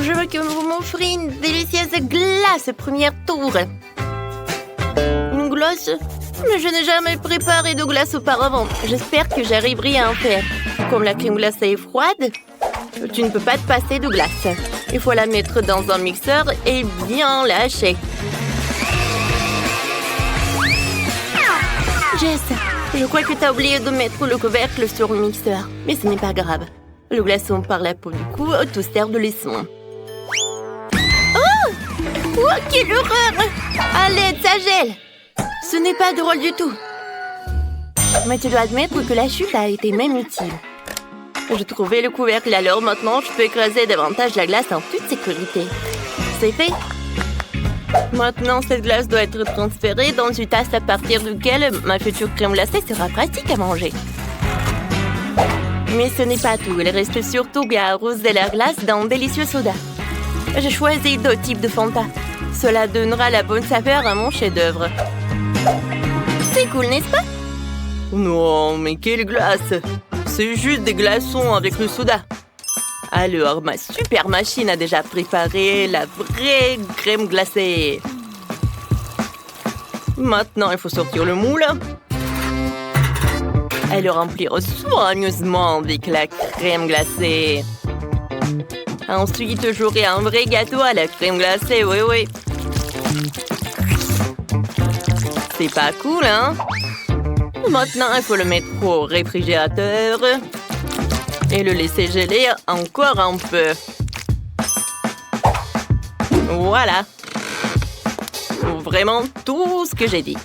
Je veux que vous m'offriez une délicieuse glace au premier tour. Une glace? Mais je n'ai jamais préparé de glace auparavant. J'espère que j'arriverai à en faire. Comme la crème glacée est froide, tu ne peux pas te passer de glace. Il faut la mettre dans un mixeur et bien lâcher. Jess, je crois que tu as oublié de mettre le couvercle sur le mixeur. Mais ce n'est pas grave. Le glaçon par la peau du cou te sert de leçon. Oh, quelle horreur! À l'aide, ça gèle! Ce n'est pas drôle du tout. Mais tu dois admettre que la chute a été même utile. J'ai trouvé le couvercle, alors maintenant je peux écraser davantage la glace en toute sécurité. C'est fait. Maintenant, cette glace doit être transférée dans une tasse à partir duquel ma future crème glacée sera pratique à manger. Mais ce n'est pas tout. Il reste surtout bien arroser la glace dans un délicieux soda. J'ai choisi 2 types de Fanta. Cela donnera la bonne saveur à mon chef-d'œuvre. C'est cool, n'est-ce pas? Non, mais quelle glace! C'est juste des glaçons avec le soda. Alors, ma super machine a déjà préparé la vraie crème glacée. Maintenant, il faut sortir le moule et le remplir soigneusement avec la crème glacée. Ensuite, j'aurai un vrai gâteau à la crème glacée, oui. C'est pas cool, hein? Maintenant, il faut le mettre au réfrigérateur et le laisser geler encore un peu. Voilà. Vraiment tout ce que j'ai dit.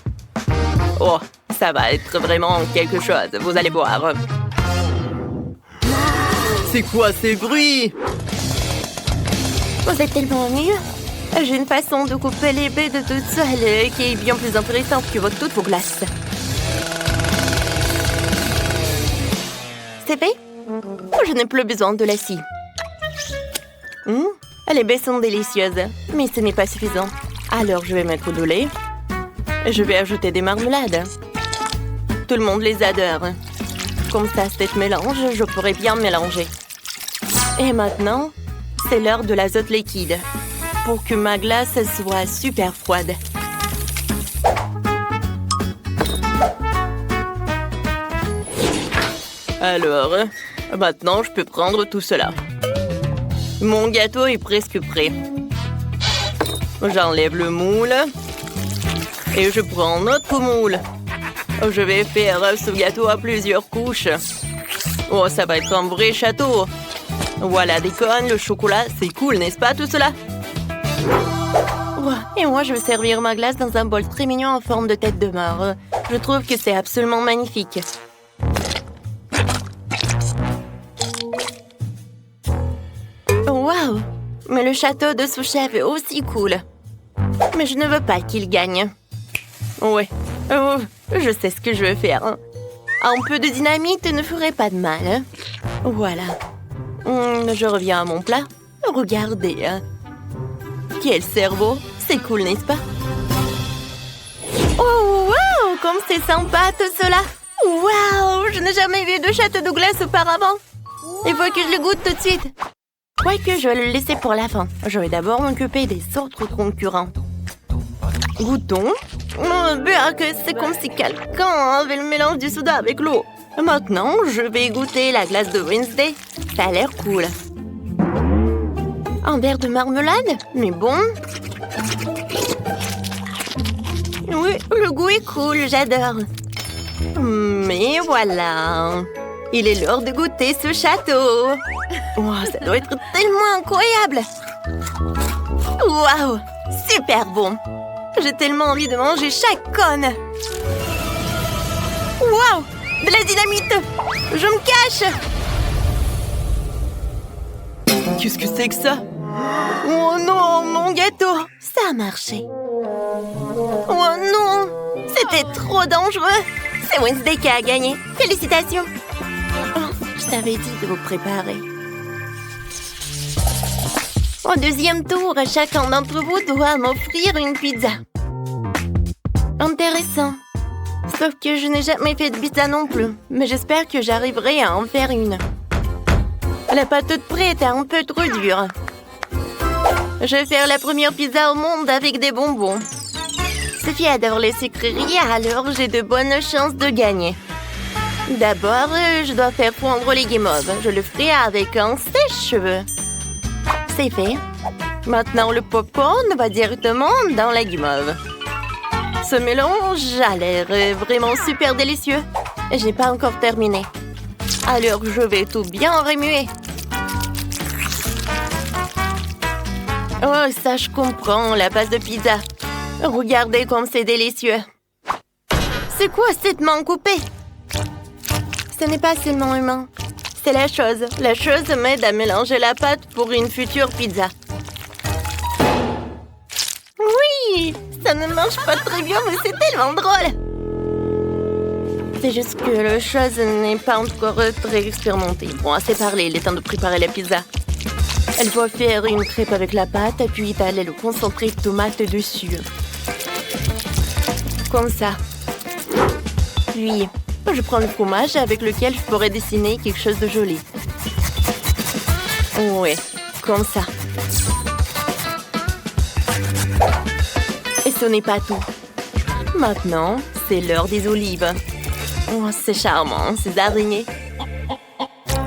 Oh, ça va être vraiment quelque chose, vous allez voir. C'est quoi ces bruits? Vous êtes tellement mieux. J'ai une façon de couper les baies de toute seule qui est bien plus intéressante que toutes vos glaces. C'est fait? Je n'ai plus besoin de la scie. Les baies sont délicieuses, mais ce n'est pas suffisant. Alors, je vais mettre du lait. Et je vais ajouter des marmelades. Tout le monde les adore. Comme ça, cet mélange, je pourrais bien mélanger. Et maintenant, c'est l'heure de l'azote liquide pour que ma glace soit super froide. Alors, maintenant, je peux prendre tout cela. Mon gâteau est presque prêt. J'enlève le moule et je prends un autre moule. Je vais faire ce gâteau à plusieurs couches. Oh, ça va être un vrai château. Voilà des cônes, le chocolat, c'est cool, n'est-ce pas tout cela? Et moi, je vais servir ma glace dans un bol très mignon en forme de tête de mort. Je trouve que c'est absolument magnifique. Waouh! Mais le château de sous-chef est aussi cool. Mais je ne veux pas qu'il gagne. Ouais, je sais ce que je veux faire. Un peu de dynamite ne ferait pas de mal. Voilà. Je reviens à mon plat. Regardez. Quel cerveau! C'est cool, n'est-ce pas? Oh, wow! Comme c'est sympa tout cela! Wow! Je n'ai jamais vu de château de glace auparavant. Il faut que je le goûte tout de suite. Quoique je vais le laisser pour la fin. Je vais d'abord m'occuper des autres concurrents. Goûtons. Bien que c'est comme si quelqu'un avait le mélange du soda avec l'eau. Maintenant, je vais goûter la glace de Wednesday. Ça a l'air cool. Un verre de marmelade? Mais bon. Oui, le goût est cool, j'adore. Mais voilà. Il est l'heure de goûter ce château. Wow, ça doit être tellement incroyable. Waouh, super bon. J'ai tellement envie de manger chaque cône. Waouh, de la dynamite. Je me cache. Qu'est-ce que c'est que ça? Oh non, mon gâteau. Ça a marché. Oh non, c'était trop dangereux. C'est Wednesday qui a gagné. Félicitations. Oh, je t'avais dit de vous préparer. Au deuxième tour, chacun d'entre vous doit m'offrir une pizza. Intéressant. Sauf que je n'ai jamais fait de pizza non plus. Mais j'espère que j'arriverai à en faire une. La pâte toute prête est un peu trop dure. Je vais faire la première pizza au monde avec des bonbons. Sophie adore les sucreries, alors j'ai de bonnes chances de gagner. D'abord, je dois faire fondre les guimauves. Je le ferai avec un sèche-cheveux. C'est fait. Maintenant, le popcorn va directement dans la guimauve. Ce mélange a l'air vraiment super délicieux. Je n'ai pas encore terminé. Alors, je vais tout bien remuer. Oh, ça, je comprends, la base de pizza. Regardez comme c'est délicieux. C'est quoi cette main coupée? Ce n'est pas seulement humain. C'est la chose. La chose m'aide à mélanger la pâte pour une future pizza. Oui, ça ne marche pas très bien, mais c'est tellement drôle. C'est juste que la chose n'est pas encore très expérimentée. Bon, assez parlé, il est temps de préparer la pizza. Elle va faire une crêpe avec la pâte, puis étaler le concentré de tomate dessus. Comme ça. Puis, je prends le fromage avec lequel je pourrais dessiner quelque chose de joli. Ouais, comme ça. Et ce n'est pas tout. Maintenant, c'est l'heure des olives. Oh, c'est charmant, ces araignées.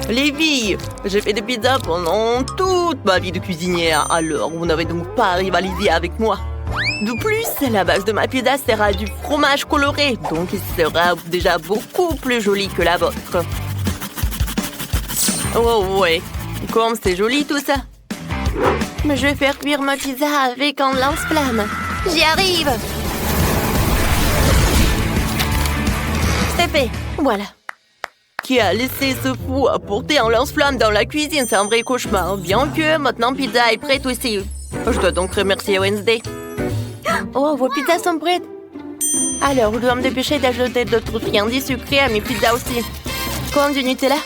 Les filles, j'ai fait des pizzas pendant toute ma vie de cuisinière, alors vous n'avez donc pas à rivaliser avec moi. De plus, la base de ma pizza sera du fromage coloré, donc il sera déjà beaucoup plus joli que la vôtre. Oh ouais, comme c'est joli tout ça. Mais je vais faire cuire ma pizza avec un lance-flamme. J'y arrive! C'est fait, voilà. Qui a laissé ce fou apporter un lance-flamme dans la cuisine? C'est un vrai cauchemar. Bien que maintenant pizza est prête aussi. Je dois donc remercier Wednesday. Oh, vos pizzas sont prêtes. Alors, je dois me dépêcher d'ajouter d'autres friandises sucrées à mes pizzas aussi. Comme du Nutella.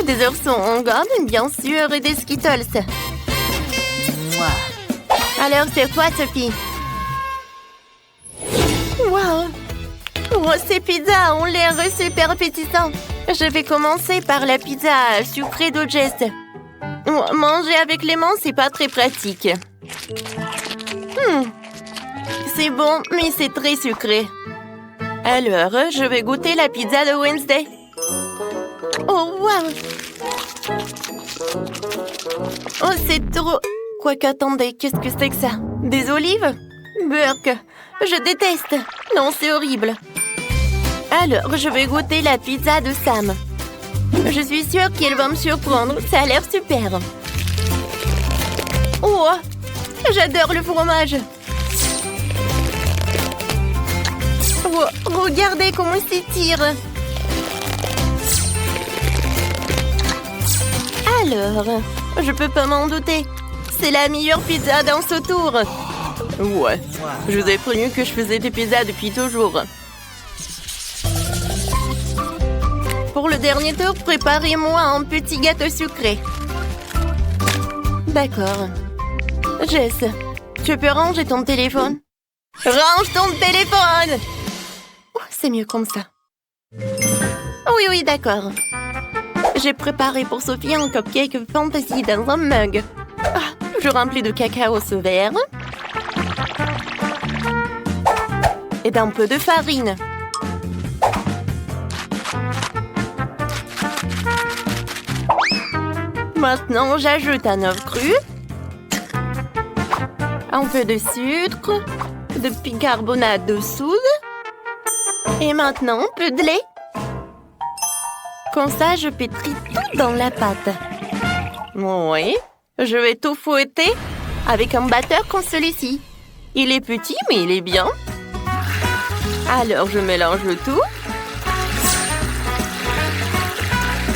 Des oursons en gomme, bien sûr, et des Skittles. Alors, c'est toi, Sophie. Wow! Oh, ces pizzas ont l'air super appétissants. Je vais commencer par la pizza sucrée de Jess. Manger avec les mains, c'est pas très pratique. C'est bon, mais c'est très sucré. Alors, je vais goûter la pizza de Wednesday. Oh, wow! Oh, c'est trop... Quoique, attendez, qu'est-ce que c'est que ça? Des olives? Burk! Je déteste! Non, c'est horrible. Alors, je vais goûter la pizza de Sam. Je suis sûre qu'elle va me surprendre. Ça a l'air super. Oh! J'adore le fromage. Oh, regardez comment il s'étire. Alors, je peux pas m'en douter. C'est la meilleure pizza dans ce tour. Ouais, je vous ai prévenu que je faisais des pizzas depuis toujours. Pour le dernier tour, préparez-moi un petit gâteau sucré. D'accord. Jess, tu peux ranger ton téléphone? Range ton téléphone! Oh, c'est mieux comme ça. Oui, d'accord. J'ai préparé pour Sophie un cupcake fantasy dans un mug. Je remplis de cacao ce verre. Et d'un peu de farine. Maintenant, j'ajoute un œuf cru. Un peu de sucre. De bicarbonate de soude. Et maintenant, un peu de lait. Comme ça, je pétris tout dans la pâte. Oui. Je vais tout fouetter avec un batteur comme celui-ci. Il est petit, mais il est bien. Alors, je mélange le tout.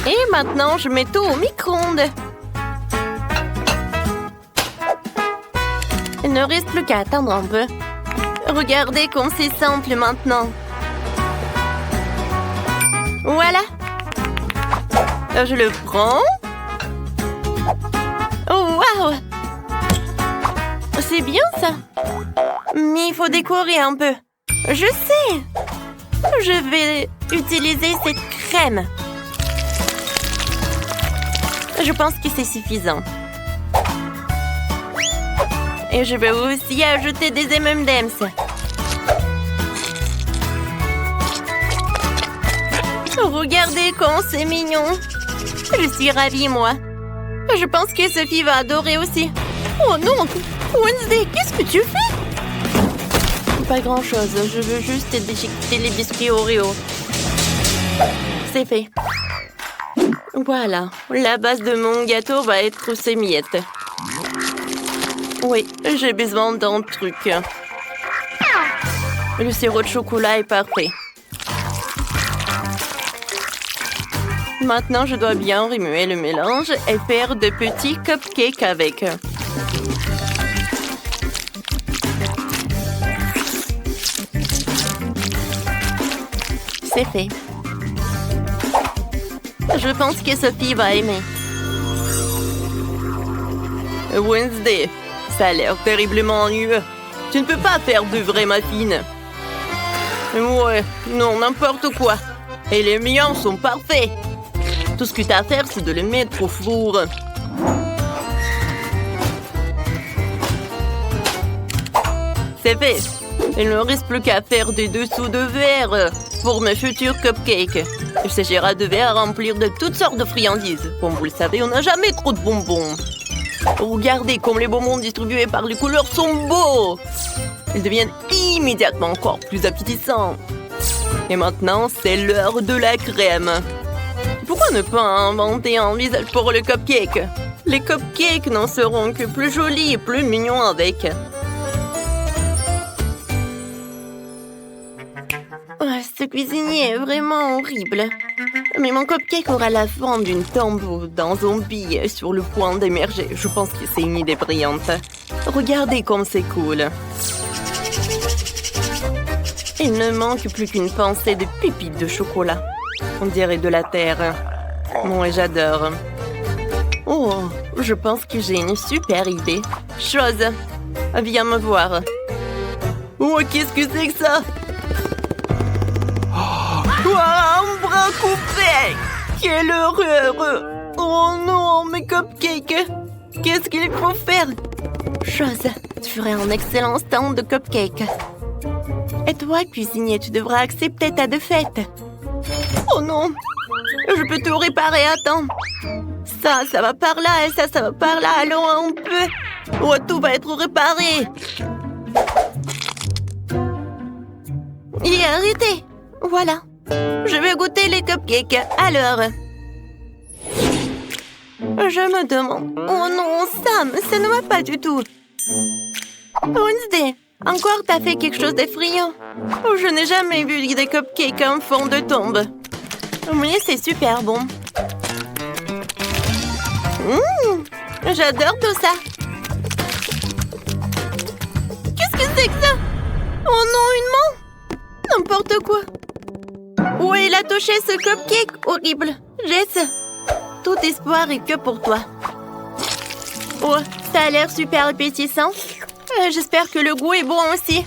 Et maintenant, je mets tout au micro-ondes. Il ne reste plus qu'à attendre un peu. Regardez comme c'est simple maintenant. Voilà. Je le prends. Oh, wow! C'est bien, ça. Mais il faut décorer un peu. Je sais. Je vais utiliser cette crème. Je pense que c'est suffisant. Et je vais aussi ajouter des M&M's. Regardez comme c'est mignon. Je suis ravie, moi. Je pense que Sophie va adorer aussi. Oh non! Wednesday, qu'est-ce que tu fais? Pas grand-chose. Je veux juste déchiqueter les biscuits Oreo. C'est fait. Voilà. La base de mon gâteau va être ces miettes. Oui, j'ai besoin d'un truc. Le sirop de chocolat est parfait. Maintenant, je dois bien remuer le mélange et faire de petits cupcakes avec. C'est fait. Je pense que Sophie va aimer. Wednesday, ça a l'air terriblement ennuyeux. Tu ne peux pas faire de vrais muffins. Ouais, non, n'importe quoi. Et les miens sont parfaits. Tout ce que tu as à faire, c'est de les mettre au four. C'est fait. Il ne reste plus qu'à faire des dessous de verre pour mes futurs cupcakes. Il s'agira de verres à remplir de toutes sortes de friandises. Comme vous le savez, on n'a jamais trop de bonbons. Regardez comme les bonbons distribués par les couleurs sont beaux. Ils deviennent immédiatement encore plus appétissants. Et maintenant, c'est l'heure de la crème. Pourquoi ne pas inventer un visage pour le cupcake? Les cupcakes n'en seront que plus jolis et plus mignons avec. Oh, ce cuisinier est vraiment horrible. Mais mon cupcake aura la forme d'une tombe d'un zombie sur le point d'émerger. Je pense que c'est une idée brillante. Regardez comme c'est cool. Il ne manque plus qu'une pincée de pépites de chocolat. On dirait de la terre. Moi, j'adore. Oh, je pense que j'ai une super idée. Chose, viens me voir. Oh, qu'est-ce que c'est que ça? Oh, un bras coupé! Quelle horreur! Oh non, mes cupcakes! Qu'est-ce qu'il faut faire? Chose, tu ferais un excellent stand de cupcakes. Et toi, cuisinier, tu devras accepter ta défaite. Oh non! Je peux tout réparer, attends. Ça va par là et ça va par là. Alors on peut... Oh, tout va être réparé. Et arrêtez. Voilà. Je vais goûter les cupcakes. Alors... Je me demande... Oh non, Sam, ça ne va pas du tout. Wednesday, encore t'as fait quelque chose d'effrayant. Oh, je n'ai jamais vu des cupcakes en fond de tombe. Mais c'est super bon. J'adore tout ça. Qu'est-ce que c'est que ça? Oh non, une main? N'importe quoi. Où il a touché ce cupcake horrible? Jess, tout espoir est que pour toi. Oh, ça a l'air super appétissant. J'espère que le goût est bon aussi.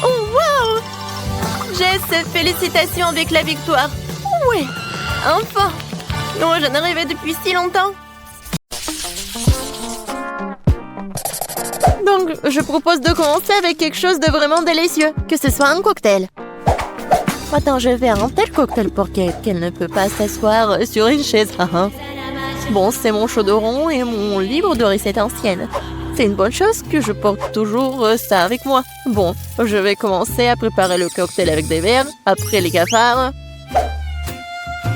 Oh, wow! Jess, félicitations avec la victoire. Oui, enfin. Oh, j'en arrivais depuis si longtemps. Donc, je propose de commencer avec quelque chose de vraiment délicieux. Que ce soit un cocktail. Attends, je vais faire un tel cocktail pour Kate qu'elle ne peut pas s'asseoir sur une chaise. Bon, c'est mon chaudron et mon livre de recettes anciennes. C'est une bonne chose que je porte toujours ça avec moi. Bon, je vais commencer à préparer le cocktail avec des verres, après les cafards.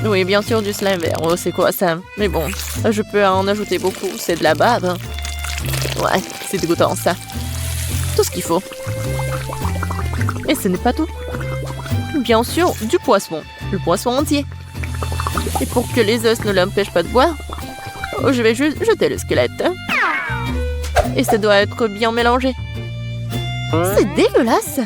Oui, bien sûr, du slime vert. Oh, c'est quoi ça? Mais bon, je peux en ajouter beaucoup. C'est de la bave. Ouais, c'est dégoûtant, ça. Tout ce qu'il faut. Et ce n'est pas tout. Bien sûr, du poisson. Le poisson entier. Et pour que les os ne l'empêchent pas de boire, je vais juste jeter le squelette. Et ça doit être bien mélangé. C'est dégueulasse.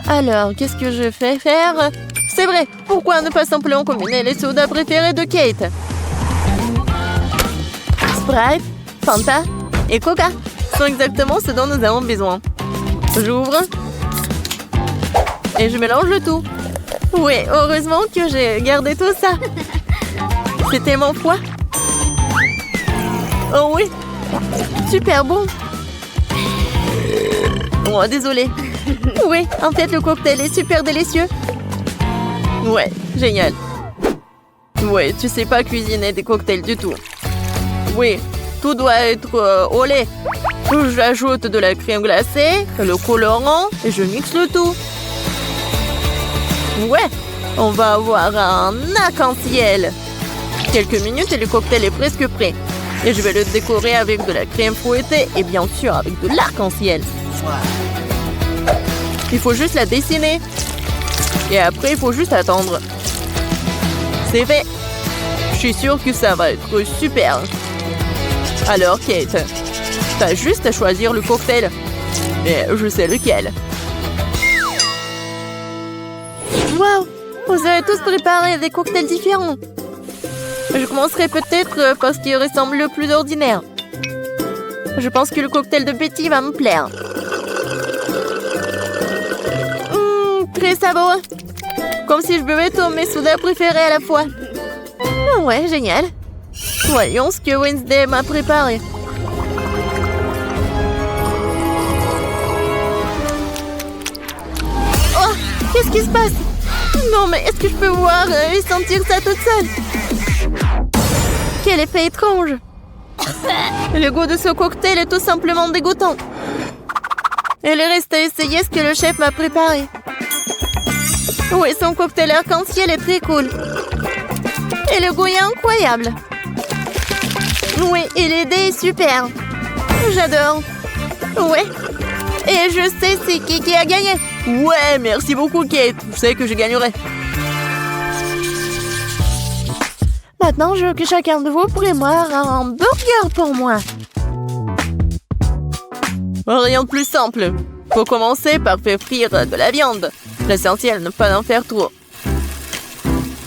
Alors, qu'est-ce que je fais faire? C'est vrai, pourquoi ne pas simplement combiner les sodas préférés de Kate? Sprite, Fanta et Coca sont exactement ce dont nous avons besoin. J'ouvre. Et je mélange le tout. Oui, heureusement que j'ai gardé tout ça. C'est tellement froid. Oh oui, super bon. Oh, désolée. Oui, en fait, le cocktail est super délicieux. Ouais, génial. Ouais, tu sais pas cuisiner des cocktails du tout. Oui, tout doit être au lait. J'ajoute de la crème glacée, le colorant et je mixe le tout. Ouais, on va avoir un arc-en-ciel. Quelques minutes et le cocktail est presque prêt. Et je vais le décorer avec de la crème fouettée et bien sûr avec de l'arc-en-ciel. Il faut juste la dessiner. Et après, il faut juste attendre. C'est fait. Je suis sûre que ça va être super. Alors, Kate, t'as juste à choisir le cocktail. Et je sais lequel. Waouh! Vous avez tous préparé des cocktails différents. Je commencerai peut-être par ce qui ressemble le plus ordinaire. Je pense que le cocktail de Betty va me plaire. Très savoureux. Comme si je buvais tous mes sodas préférés à la fois. Oh ouais, génial. Voyons ce que Wednesday m'a préparé. Oh, qu'est-ce qui se passe? Non, mais est-ce que je peux voir et sentir ça toute seule? Quel effet étrange. Le goût de ce cocktail est tout simplement dégoûtant. Il reste à essayer ce que le chef m'a préparé. Oui, son cocktail arc-en-ciel est très cool. Et le goût est incroyable. Oui, et l'idée est super. J'adore. Ouais. Et je sais c'est qui a gagné. Ouais, merci beaucoup, Kate. Je sais que je gagnerai. Maintenant, je veux que chacun de vous prépare un burger pour moi. Rien de plus simple. Faut commencer par faire frire de la viande. L'essentiel, ne pas en faire trop.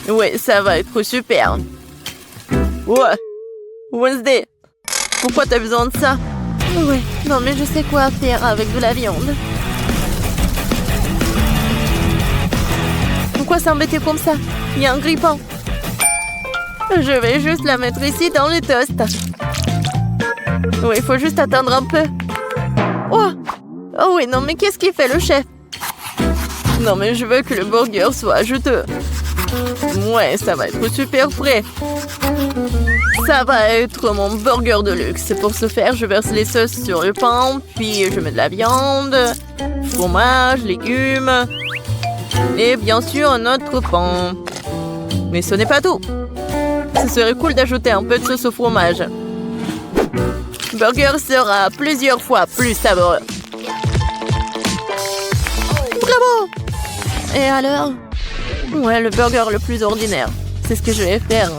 Ouais, ça va être super. Ouais. Wednesday, pourquoi t'as besoin de ça? Ouais, non mais je sais quoi faire avec de la viande. Pourquoi s'embêter comme ça? Il y a un grille-pain. Je vais juste la mettre ici dans le toast. Oui, il faut juste attendre un peu. Oh! Oh oui, non mais qu'est-ce qu'il fait le chef? Non mais je veux que le burger soit juteux. Ouais, ça va être super frais. Ça va être mon burger de luxe. Pour ce faire, je verse les sauces sur le pain, puis je mets de la viande, fromage, légumes et bien sûr un autre pain. Mais ce n'est pas tout. Ce serait cool d'ajouter un peu de sauce au fromage. Le burger sera plusieurs fois plus savoureux. Bravo! Et alors? Ouais, le burger le plus ordinaire. C'est ce que je vais faire.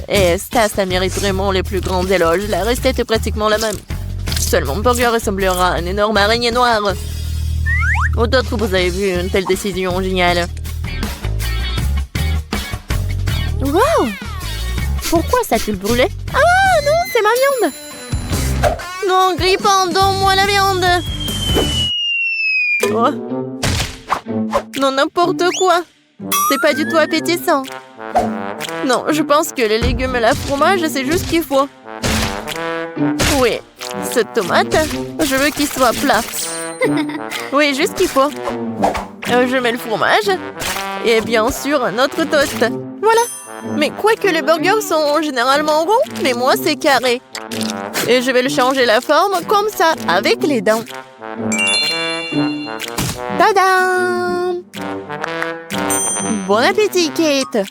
Et ça mérite vraiment les plus grands éloges. La recette est pratiquement la même. Seulement, mon burger ressemblera à une énorme araignée noire. Ou d'autres, vous avez vu une telle décision géniale. Wow! Pourquoi ça a-t-il brûlé? Ah non, c'est ma viande! Non, Grille-pain, donne-moi la viande! Oh. Non, n'importe quoi! C'est pas du tout appétissant. Non, je pense que les légumes et le fromage, c'est juste ce qu'il faut. Oui, cette tomate, je veux qu'il soit plat. Oui, juste ce qu'il faut. Je mets le fromage et bien sûr un autre toast. Voilà. Mais quoique les burgers sont généralement ronds, mais moi c'est carré. Et je vais le changer la forme comme ça, avec les dents. Tadam! Bon appétit, Kate!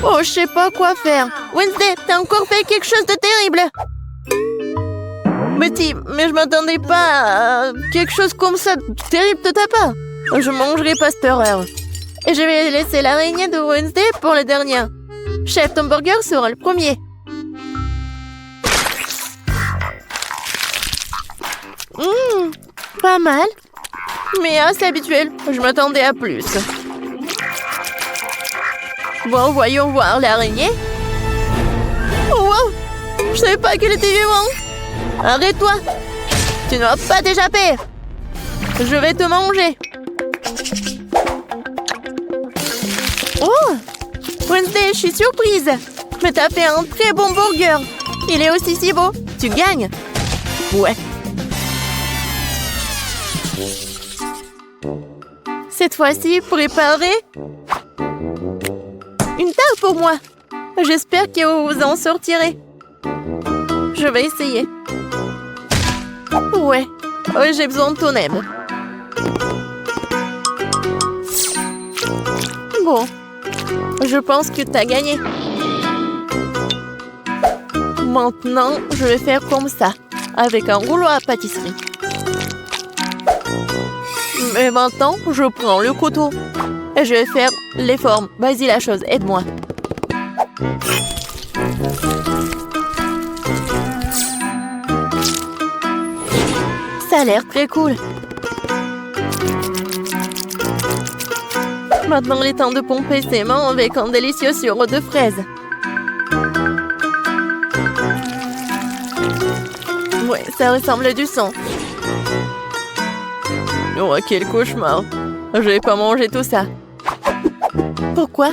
Oh, je sais pas quoi faire. Wednesday, t'as encore fait quelque chose de terrible! Betty, mais je m'attendais pas à quelque chose comme ça terrible de ta part. Je mangerai pas cette horreur. Et je vais laisser l'araignée de Wednesday pour le dernier. Chef, ton burger sera le premier. Pas mal. Mais assez habituel. Je m'attendais à plus. Bon, voyons voir l'araignée. Oh, wow! Je savais pas qu'elle était vivante. Arrête-toi. Tu ne vas pas t'échapper. Je vais te manger. Oh! Wednesday, je suis surprise. Mais t'as fait un très bon burger. Il est aussi si beau. Tu gagnes. Ouais. Cette fois-ci, préparez une tarte pour moi. J'espère que vous vous en sortirez. Je vais essayer. Ouais, j'ai besoin de ton aide. Bon, je pense que t'as gagné. Maintenant, je vais faire comme ça, avec un rouleau à pâtisserie. Mais maintenant, je prends le couteau et je vais faire les formes. Vas-y la chose, aide-moi. Ça a l'air très cool. Maintenant, il est temps de pomper ses mains avec un délicieux sirop de fraises. Ouais, ça ressemble à du sang. Oh, quel cauchemar. Je vais pas manger tout ça. Pourquoi?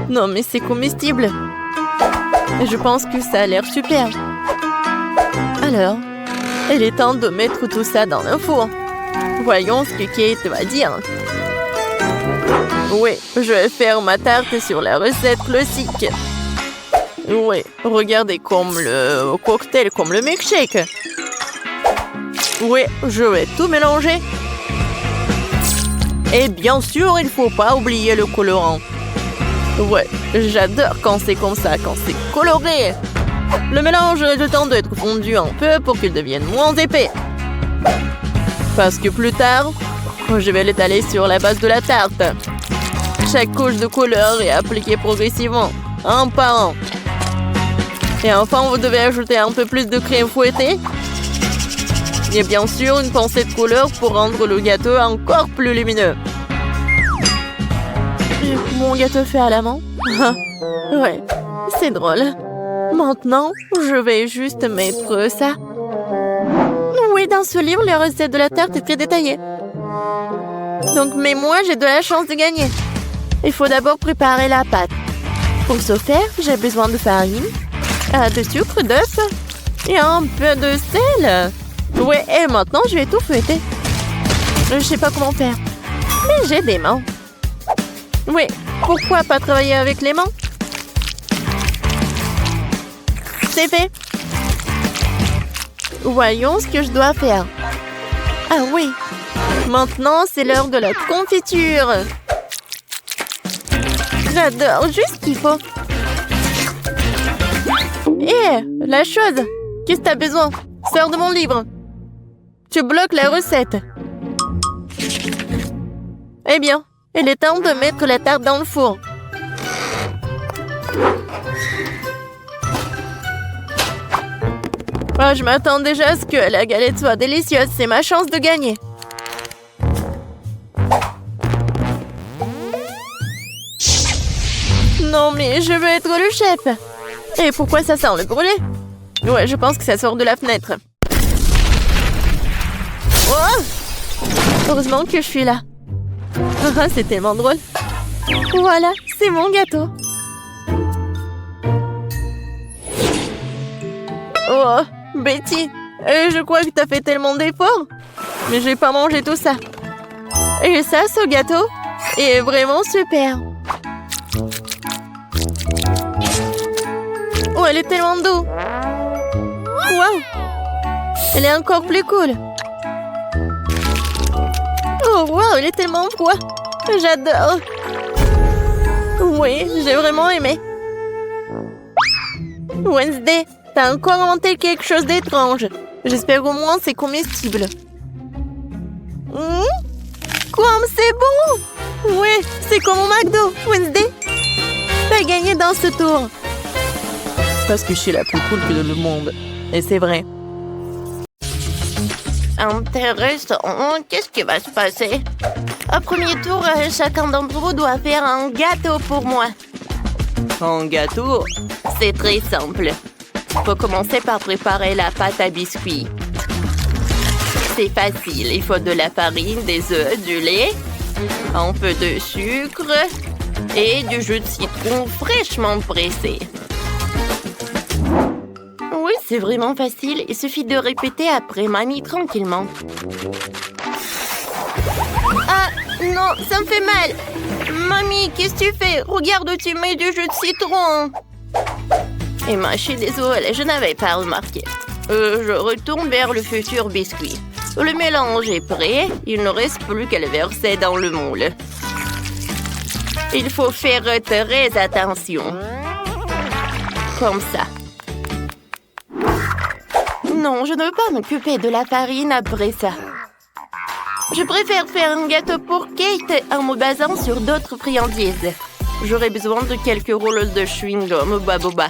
Non, mais c'est comestible. Et je pense que ça a l'air super. Alors, il est temps de mettre tout ça dans un four. Voyons ce que Kate va dire. Oui, je vais faire ma tarte sur la recette classique. Oui, regardez comme le cocktail, comme le milkshake. Oui, je vais tout mélanger. Et bien sûr, il ne faut pas oublier le colorant. Ouais, j'adore quand c'est comme ça, quand c'est coloré. Le mélange a le temps d'être fondu un peu pour qu'il devienne moins épais. Parce que plus tard, je vais l'étaler sur la base de la tarte. Chaque couche de couleur est appliquée progressivement, un par un. Et enfin, vous devez ajouter un peu plus de crème fouettée. Et bien sûr, une pincée de couleur pour rendre le gâteau encore plus lumineux. Mon gâteau fait à la main. Ouais, c'est drôle. Maintenant, je vais juste mettre ça. Oui, dans ce livre, les recettes de la tarte est très détaillée. Donc, mais moi, j'ai de la chance de gagner. Il faut d'abord préparer la pâte. Pour ce faire, j'ai besoin de farine, de sucre, d'œufs et un peu de sel. Ouais, et maintenant, je vais tout fouetter. Je sais pas comment faire, mais j'ai des mains. Oui, pourquoi pas travailler avec les mains? C'est fait. Voyons ce que je dois faire. Ah oui, maintenant, c'est l'heure de la confiture. J'adore, juste ce qu'il faut. Hé, la chose. Qu'est-ce que t'as besoin? Sors de mon livre. Tu bloques la recette. Eh bien, il est temps de mettre la tarte dans le four. Oh, je m'attends déjà à ce que la galette soit délicieuse. C'est ma chance de gagner. Non, mais je veux être le chef. Et pourquoi ça sent le brûlé? Ouais, je pense que ça sort de la fenêtre. Oh! Heureusement que je suis là. C'est tellement drôle. Voilà, c'est mon gâteau. Oh, Betty, je crois que t'as fait tellement d'efforts. Mais je vais pas manger tout ça. Et ça, ce gâteau est vraiment super. Oh, elle est tellement douce. Wow. Elle est encore plus cool. Oh, wow, elle est tellement froid. J'adore. Oui, j'ai vraiment aimé. Wednesday, t'as encore inventé quelque chose d'étrange. J'espère au moins c'est comestible. Comme c'est bon. Oui, c'est comme au McDo, Wednesday. T'as gagné dans ce tour. Parce que je suis la plus cool que le monde. Et c'est vrai. Intéressant. Qu'est-ce qui va se passer? Au premier tour, chacun d'entre vous doit faire un gâteau pour moi. Un gâteau? C'est très simple. Il faut commencer par préparer la pâte à biscuits. C'est facile. Il faut de la farine, des œufs, du lait, un peu de sucre et du jus de citron fraîchement pressé. Oui, c'est vraiment facile. Il suffit de répéter après mamie tranquillement. Ah, Non, ça me fait mal. Mamie, qu'est-ce que tu fais? Regarde où tu mets du jus de citron. Emma, je suis désolée, je n'avais pas remarqué. Je retourne vers le futur biscuit. Le mélange est prêt. Il ne reste plus qu'à le verser dans le moule. Il faut faire très attention. Comme ça. Non, je ne veux pas m'occuper de la farine après ça. Je préfère faire un gâteau pour Kate en me basant sur d'autres friandises. J'aurai besoin de quelques rouleaux de chewing-gum boba.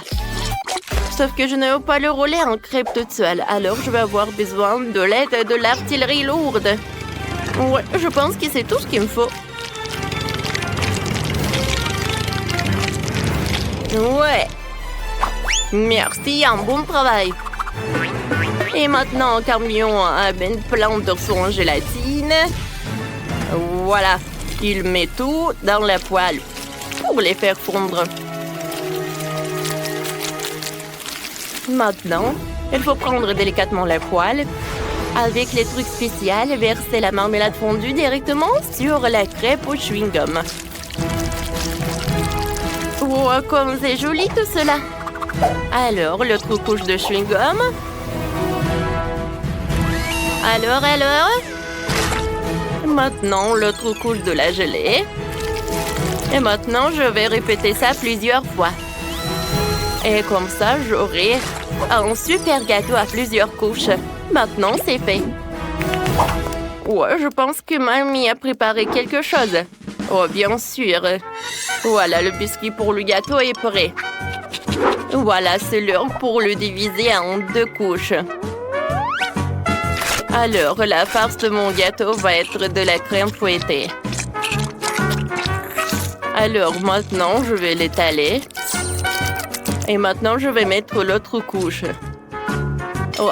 Sauf que je ne veux pas le rouler en crêpe toute seule, alors je vais avoir besoin de l'aide de l'artillerie lourde. Ouais, je pense que c'est tout ce qu'il me faut. Ouais. Merci, un bon travail. Et maintenant, camion amène plein de son gélatine. Voilà. Il met tout dans la poêle pour les faire fondre. Maintenant, il faut prendre délicatement la poêle. Avec les trucs spéciaux, verser la marmelade fondue directement sur la crêpe au chewing-gum. Oh, comme c'est joli tout cela! Alors, l'autre couche de chewing-gum. Alors? Maintenant, l'autre couche de la gelée. Et maintenant, je vais répéter ça plusieurs fois. Et comme ça, j'aurai un super gâteau à plusieurs couches. Maintenant, c'est fait. Ouais, je pense que mamie a préparé quelque chose. Oh, bien sûr. Voilà, le biscuit pour le gâteau est prêt. Voilà, c'est l'heure pour le diviser en 2 couches. Alors, la farce de mon gâteau va être de la crème fouettée. Alors, maintenant, je vais l'étaler. Et maintenant, je vais mettre l'autre couche. Oh,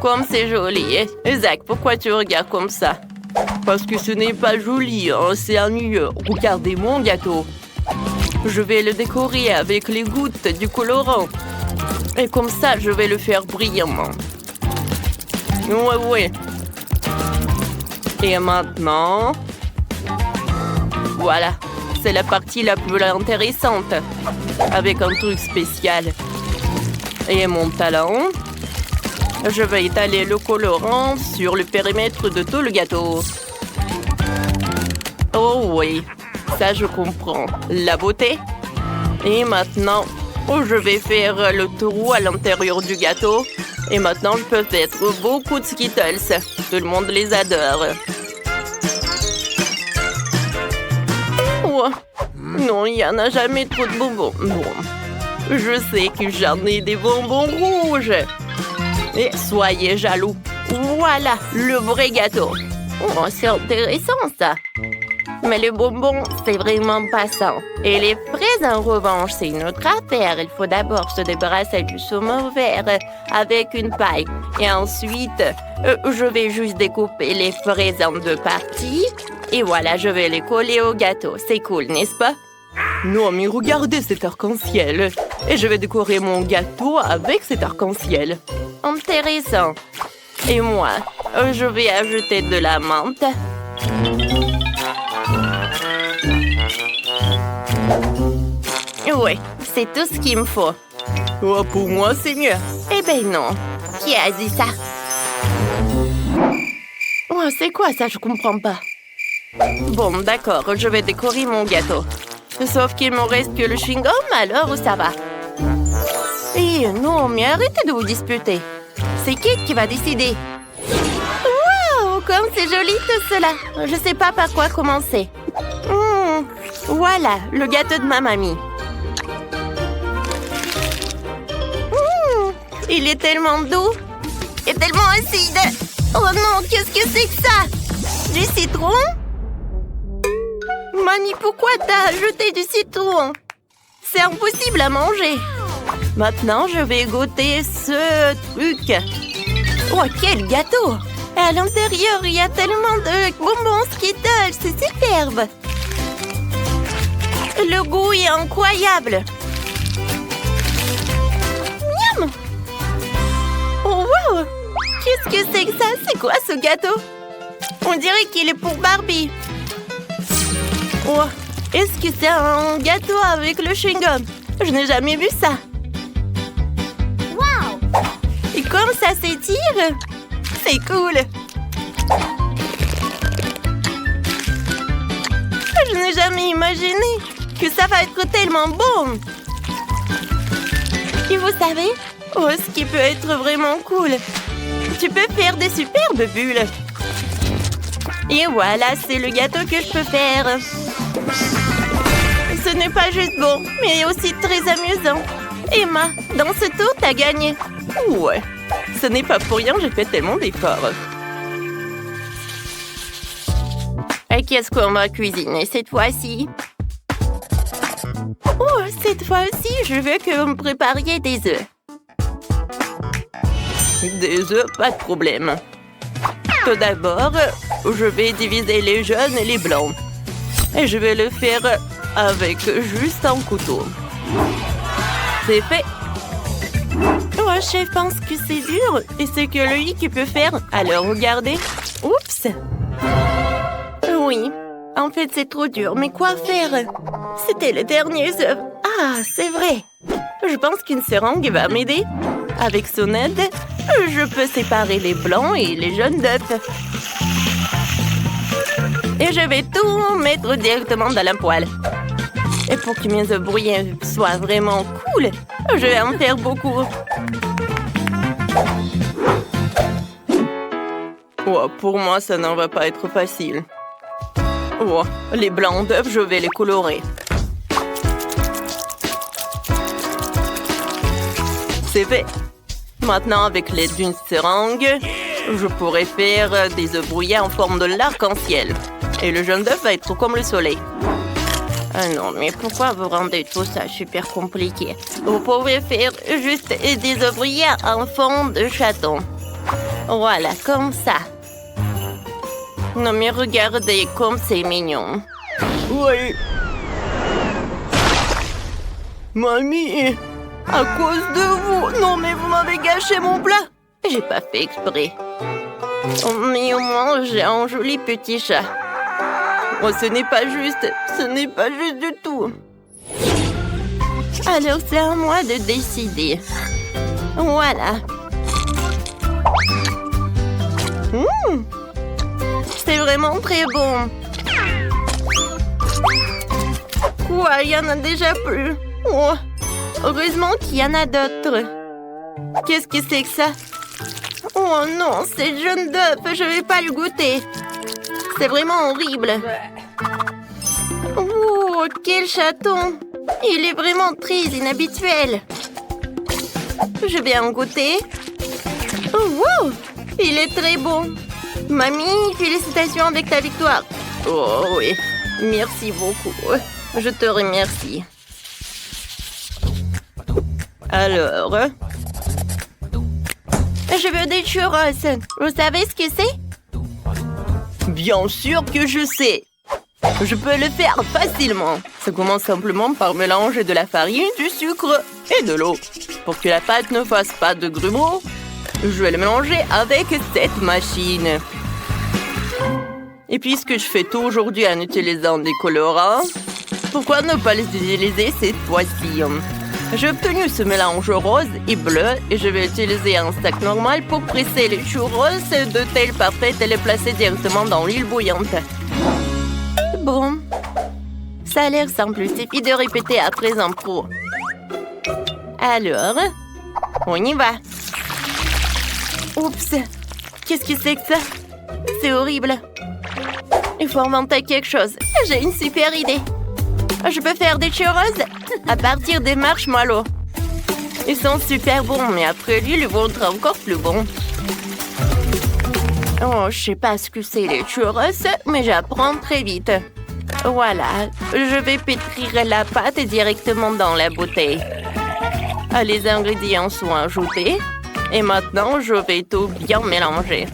comme c'est joli. Zach, pourquoi tu regardes comme ça? Parce que ce n'est pas joli, hein, c'est ennuyeux. Regardez mon gâteau. Je vais le décorer avec les gouttes du colorant. Et comme ça, je vais le faire brillamment. Ouais. Et maintenant... Voilà. C'est la partie la plus intéressante. Avec un truc spécial. Et mon talon. Je vais étaler le colorant sur le périmètre de tout le gâteau. Oh oui, ça je comprends. La beauté. Et maintenant, je vais faire le trou à l'intérieur du gâteau. Et maintenant, je peux mettre beaucoup de Skittles. Tout le monde les adore. Oh, non, il n'y en a jamais trop de bonbons. Bon, je sais que j'en ai des bonbons rouges. Et soyez jaloux. Voilà, le vrai gâteau. Oh, c'est intéressant, ça. Mais le bonbon, c'est vraiment passant. Et les fraises, en revanche, c'est une autre affaire. Il faut d'abord se débarrasser du saumon vert avec une paille. Et ensuite, je vais juste découper les fraises en 2 parties. Et voilà, je vais les coller au gâteau. C'est cool, n'est-ce pas? Non, mais regardez cet arc-en-ciel. Et je vais décorer mon gâteau avec cet arc-en-ciel. Intéressant. Et moi, je vais ajouter de la menthe. Oui, c'est tout ce qu'il me faut. Oh, pour moi, c'est mieux. Eh ben non. Qui a dit ça? Oh, c'est quoi ça? Je comprends pas. Bon, d'accord, je vais décorer mon gâteau. Sauf qu'il me reste que le chewing-gum, alors ça va. Eh non, mais arrêtez de vous disputer. C'est qui va décider? Wow, comme c'est joli tout cela. Je sais pas par quoi commencer. Voilà, le gâteau de ma mamie. Il est tellement doux et tellement acide. Oh non, qu'est-ce que c'est que ça? Du citron? Mamie, pourquoi t'as ajouté du citron? C'est impossible à manger. Maintenant, je vais goûter ce truc. Oh, quel gâteau! Et à l'intérieur, il y a tellement de bonbons Skittles. C'est superbe. Le goût est incroyable. Miam! Oh, wow! Qu'est-ce que c'est que ça? C'est quoi ce gâteau? On dirait qu'il est pour Barbie. Oh, est-ce que c'est un gâteau avec le chewing-gum? Je n'ai jamais vu ça. Wow! Et comme ça s'étire? C'est cool. Je n'ai jamais imaginé que ça va être tellement bon. Et vous savez, ce qui peut être vraiment cool, tu peux faire des superbes bulles. Et voilà, c'est le gâteau que je peux faire. Ce n'est pas juste bon, mais aussi très amusant. Emma, dans ce tour, t'as gagné. Ouais, ce n'est pas pour rien, j'ai fait tellement d'efforts. Et qu'est-ce qu'on va cuisiner cette fois-ci? Oh, cette fois-ci, je veux que vous me prépariez des œufs. Des œufs, pas de problème. Tout d'abord, je vais diviser les jaunes et les blancs. Et je vais le faire avec juste un couteau. C'est fait. Oh, je pense que c'est dur et c'est que lui qui peut faire. Alors, regardez. Oups. Oui, en fait, c'est trop dur. Mais quoi faire? C'était les derniers œufs. Ah, c'est vrai. Je pense qu'une seringue va m'aider. Avec son aide, je peux séparer les blancs et les jaunes d'œufs. Et je vais tout mettre directement dans la poêle. Et pour que mes œufs brouillés soient vraiment cool, je vais en faire beaucoup. Oh, pour moi, ça n'en va pas être facile. Oh, les blancs d'œufs, je vais les colorer. C'est fait. Maintenant, avec l'aide d'une seringue, je pourrai faire des œufs brouillés en forme de l'arc-en-ciel. Et le jaune d'œuf va être comme le soleil. Ah non, mais pourquoi vous rendez tout ça super compliqué? Vous pouvez faire juste des œufs brouillés en forme de chaton. Voilà, comme ça. Non, mais regardez comme c'est mignon. Oui. Mamie, à cause de vous. Non, mais vous m'avez gâché mon plat. J'ai pas fait exprès. Oh, mais au moins, j'ai un joli petit chat. Oh, ce n'est pas juste. Ce n'est pas juste du tout. Alors, c'est à moi de décider. Voilà. C'est vraiment très bon. Quoi, il y en a déjà plus. Oh, heureusement qu'il y en a d'autres. Qu'est-ce que c'est que ça? Oh non, c'est jaune d'œuf, je vais pas le goûter. C'est vraiment horrible. Oh, quel chaton. Il est vraiment très inhabituel. Je vais en goûter. Oh, wow, il est très bon. Mamie, félicitations avec ta victoire. Oh oui, merci beaucoup. Je te remercie. Alors, je veux des churros. Vous savez ce que c'est? Bien sûr que je sais. Je peux le faire facilement. Ça commence simplement par mélanger de la farine, du sucre et de l'eau. Pour que la pâte ne fasse pas de grumeaux, je vais le mélanger avec cette machine. Et puisque je fais tout aujourd'hui en utilisant des colorants, pourquoi ne pas les utiliser cette fois-ci? J'ai obtenu ce mélange rose et bleu et je vais utiliser un sac normal pour presser les churros de telle parfaite et les placer directement dans l'huile bouillante. Bon, ça a l'air simple, il suffit de répéter après en pro. Alors, on y va. Oups, qu'est-ce que c'est que ça? C'est horrible. Il faut inventer quelque chose. J'ai une super idée. Je peux faire des churros à partir des marshmallows. Ils sont super bons, mais après lui, ils vont être encore plus bons. Oh, je sais pas ce que c'est les churros, mais j'apprends très vite. Voilà, je vais pétrir la pâte directement dans la bouteille. Les ingrédients sont ajoutés. Et maintenant, je vais tout bien mélanger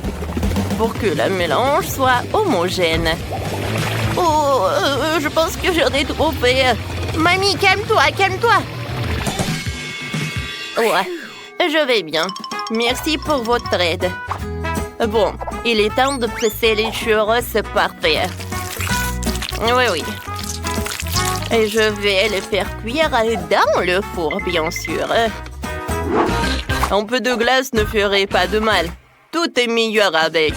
pour que le mélange soit homogène. Oh, je pense que j'en ai trop fait. Mamie, calme-toi, calme-toi. Ouais, je vais bien. Merci pour votre aide. Bon, il est temps de presser les churros parfaits. Oui, Et je vais les faire cuire dans le four, bien sûr. Un peu de glace ne ferait pas de mal. Tout est meilleur avec.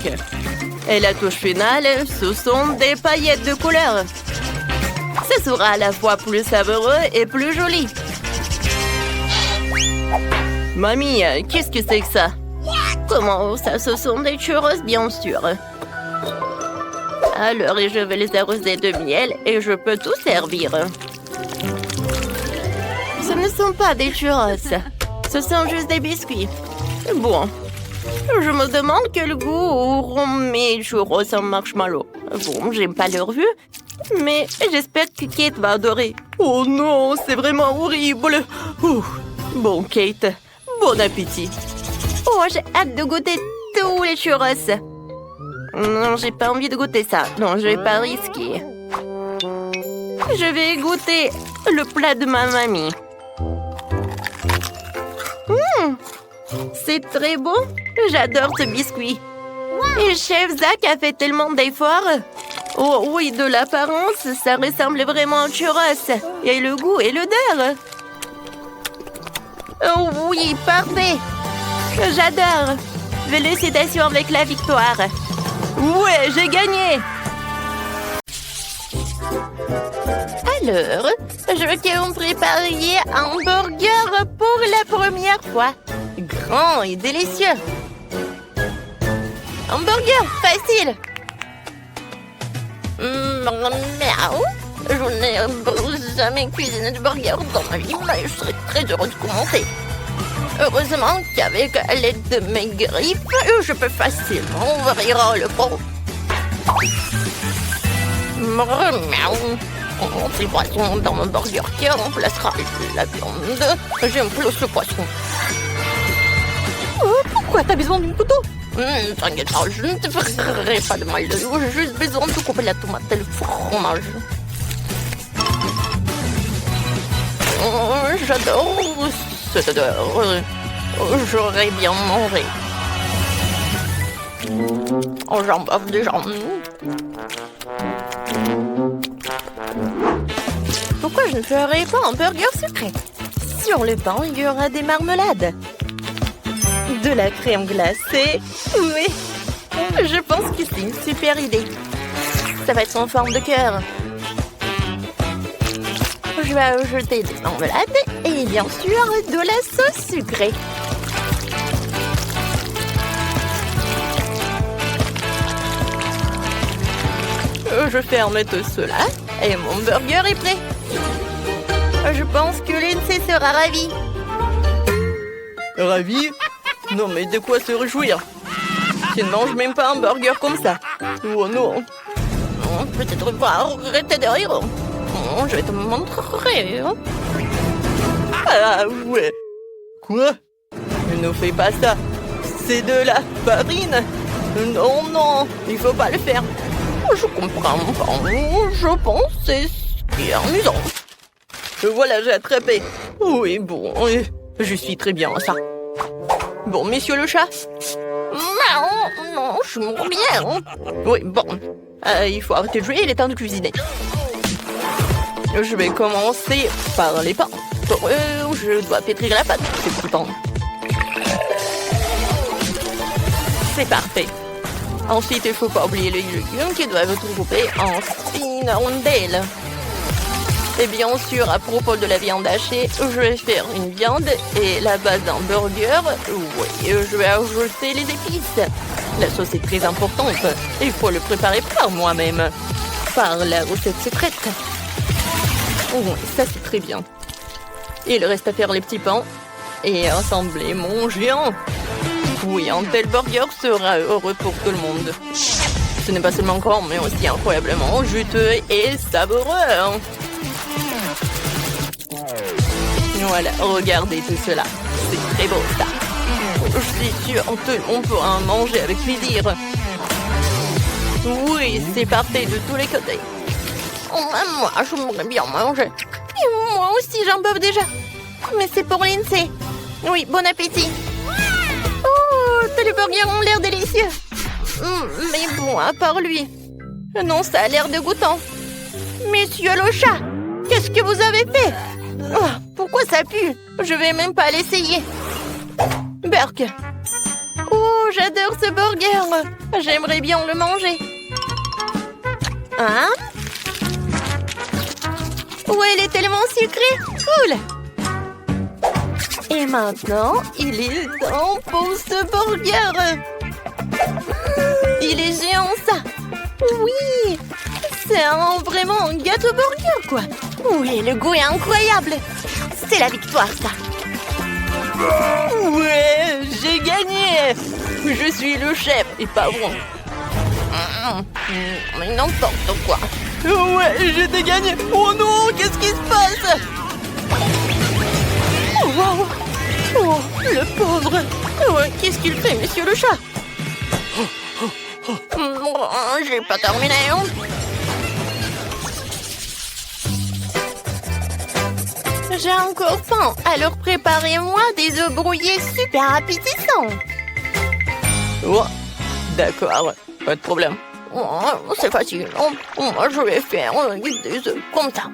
Et la touche finale, ce sont des paillettes de couleur. Ce sera à la fois plus savoureux et plus joli. Mamie, qu'est-ce que c'est que ça? Comment ça? Ce sont des churros, bien sûr. Alors, je vais les arroser de miel et je peux tout servir. Ce ne sont pas des churros. Ce sont juste des biscuits. Bon. Je me demande quel goût auront mes churros en marshmallow. Bon, j'aime pas leur vue, mais j'espère que Kate va adorer. Oh non, c'est vraiment horrible. Bon, Kate, bon appétit. Oh, j'ai hâte de goûter tous les churros. Non, j'ai pas envie de goûter ça. Non, je vais pas risquer. Je vais goûter le plat de ma mamie. C'est très bon. J'adore ce biscuit. Et chef Zach a fait tellement d'efforts. Oh oui, de l'apparence, ça ressemble vraiment au churros. Et le goût et l'odeur. Oh oui, parfait. J'adore. Félicitations avec la victoire. Ouais, j'ai gagné. Alors, je veux que vous prépariez un burger pour la première fois. Grand et délicieux. Un burger facile. Miaou. Je n'ai jamais cuisiné de burger dans ma vie, mais je serais très heureuse de commencer. Heureusement qu'avec l'aide de mes griffes, je peux facilement ouvrir le pot. Miaou. On fait le poisson dans mon burger qui remplacera la viande. J'aime plus le poisson. Pourquoi t'as besoin d'un couteau? T'inquiète pas, je ne te ferai pas de mal. J'ai juste besoin de couper la tomate et le fromage. J'adore cette odeur. J'aurais bien mangé. Oh, j'en bave déjà. Pourquoi je ne ferais pas un burger sucré? Sur le pain, il y aura des marmelades. De la crème glacée. Oui, je pense que c'est une super idée. Ça va être en forme de cœur. Je vais ajouter des marmelades et bien sûr de la sauce sucrée. Je ferme tout cela et mon burger est prêt. Je pense que Lindsay sera ravie. Ravie? Non, mais de quoi se réjouir? Tu ne manges même pas un burger comme ça. Oh non. Peut-être pas arrêter de rire. Je vais te montrer. Ah ouais. Quoi? Ne fais pas ça. C'est de la farine. Non, non, il faut pas le faire. Je comprends pas. Je pense que c'est ce qui est amusant. Voilà, j'ai attrapé. Oui, bon, je suis très bien à ça. Bon, monsieur le chat. Non, non, je me bien. Oui, bon. Il faut arrêter de jouer, il est temps de cuisiner. Je vais commencer par les pains. Je dois pétrir la pâte, ces petits pains. C'est parfait. Ensuite, il ne faut pas oublier les légumes qui doivent être coupés en fines rondelles. Et bien sûr, à propos de la viande hachée, je vais faire une viande et la base d'un burger. Oui, je vais ajouter les épices. La sauce est très importante. Il faut le préparer par moi-même. Par la recette secrète. Oui, ça c'est très bien. Il reste à faire les petits pains et assembler mon géant. Oui, un tel burger sera heureux pour tout le monde. Ce n'est pas seulement grand, mais aussi incroyablement juteux et savoureux. Voilà, regardez tout cela. C'est très beau, ça. Je suis sûre que on pourra en manger avec plaisir. Oui, c'est parfait de tous les côtés. Moi, j'aimerais bien manger. Et moi aussi, j'en bave déjà. Mais c'est pour Lindsay. Oui, bon appétit. Oh, tous les burgers ont l'air délicieux. Mais bon, à part lui. Non, ça a l'air dégoûtant. Monsieur le chat, Qu'est-ce que vous avez fait? Oh, pourquoi ça pue? Je vais même pas l'essayer. Burk. Oh, j'adore ce burger. J'aimerais bien le manger. Hein? Oh, il est tellement sucré. Cool. Et maintenant, il est temps pour ce burger. Il est géant, ça. Oui. C'est vraiment un gâteau burger, quoi. Oui, le goût est incroyable. C'est la victoire, ça. Ouais, j'ai gagné. Je suis le chef et pas vous. Mais n'importe quoi. Ouais, j'ai gagné. Oh non, qu'est-ce qui se passe? Oh, wow. Oh, le pauvre. Ouais, qu'est-ce qu'il fait, monsieur le chat? J'ai pas terminé. J'ai encore faim, alors préparez-moi des œufs brouillés super appétissants. Oh, d'accord, pas de problème. Oh, c'est facile. Moi, je vais faire des œufs comme ça.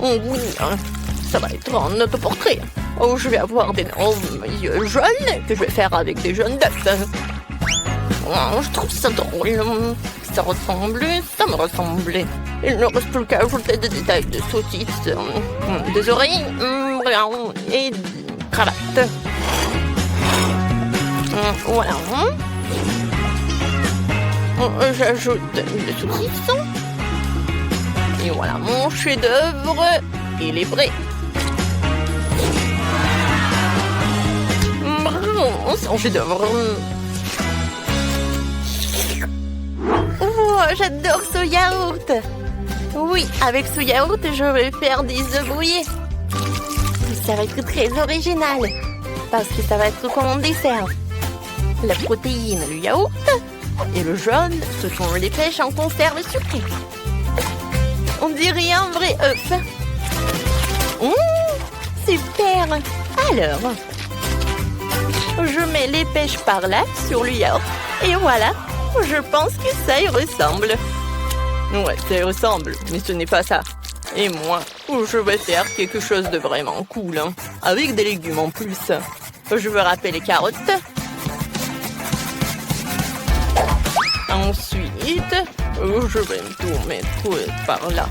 Oui, ça va être un autoportrait. Oh, je vais avoir d'énormes yeux jaunes que je vais faire avec des jaunes d'œufs. Oh, je trouve ça drôle. Ça me ressemblait. Il ne reste plus qu'à ajouter des détails de saucisses, des oreilles et des cravates. Voilà. J'ajoute des saucisses. Et voilà mon chef-d'œuvre. Il est prêt. C'est un chef-d'œuvre. Oh, j'adore ce yaourt. Oui, avec ce yaourt, je vais faire des œufs brouillés. Ça va être très original, parce que ça va être comme un dessert. La protéine, le yaourt, et le jaune, ce sont les pêches en conserve sucrée. On dirait un vrai œuf. Super. Alors, je mets les pêches par là, sur le yaourt, et voilà. Je pense que ça y ressemble. Ouais, ça y ressemble, mais ce n'est pas ça. Et moi, je vais faire quelque chose de vraiment cool, hein, avec des légumes en plus. Je veux râper les carottes. Ensuite, je vais tout mettre par là.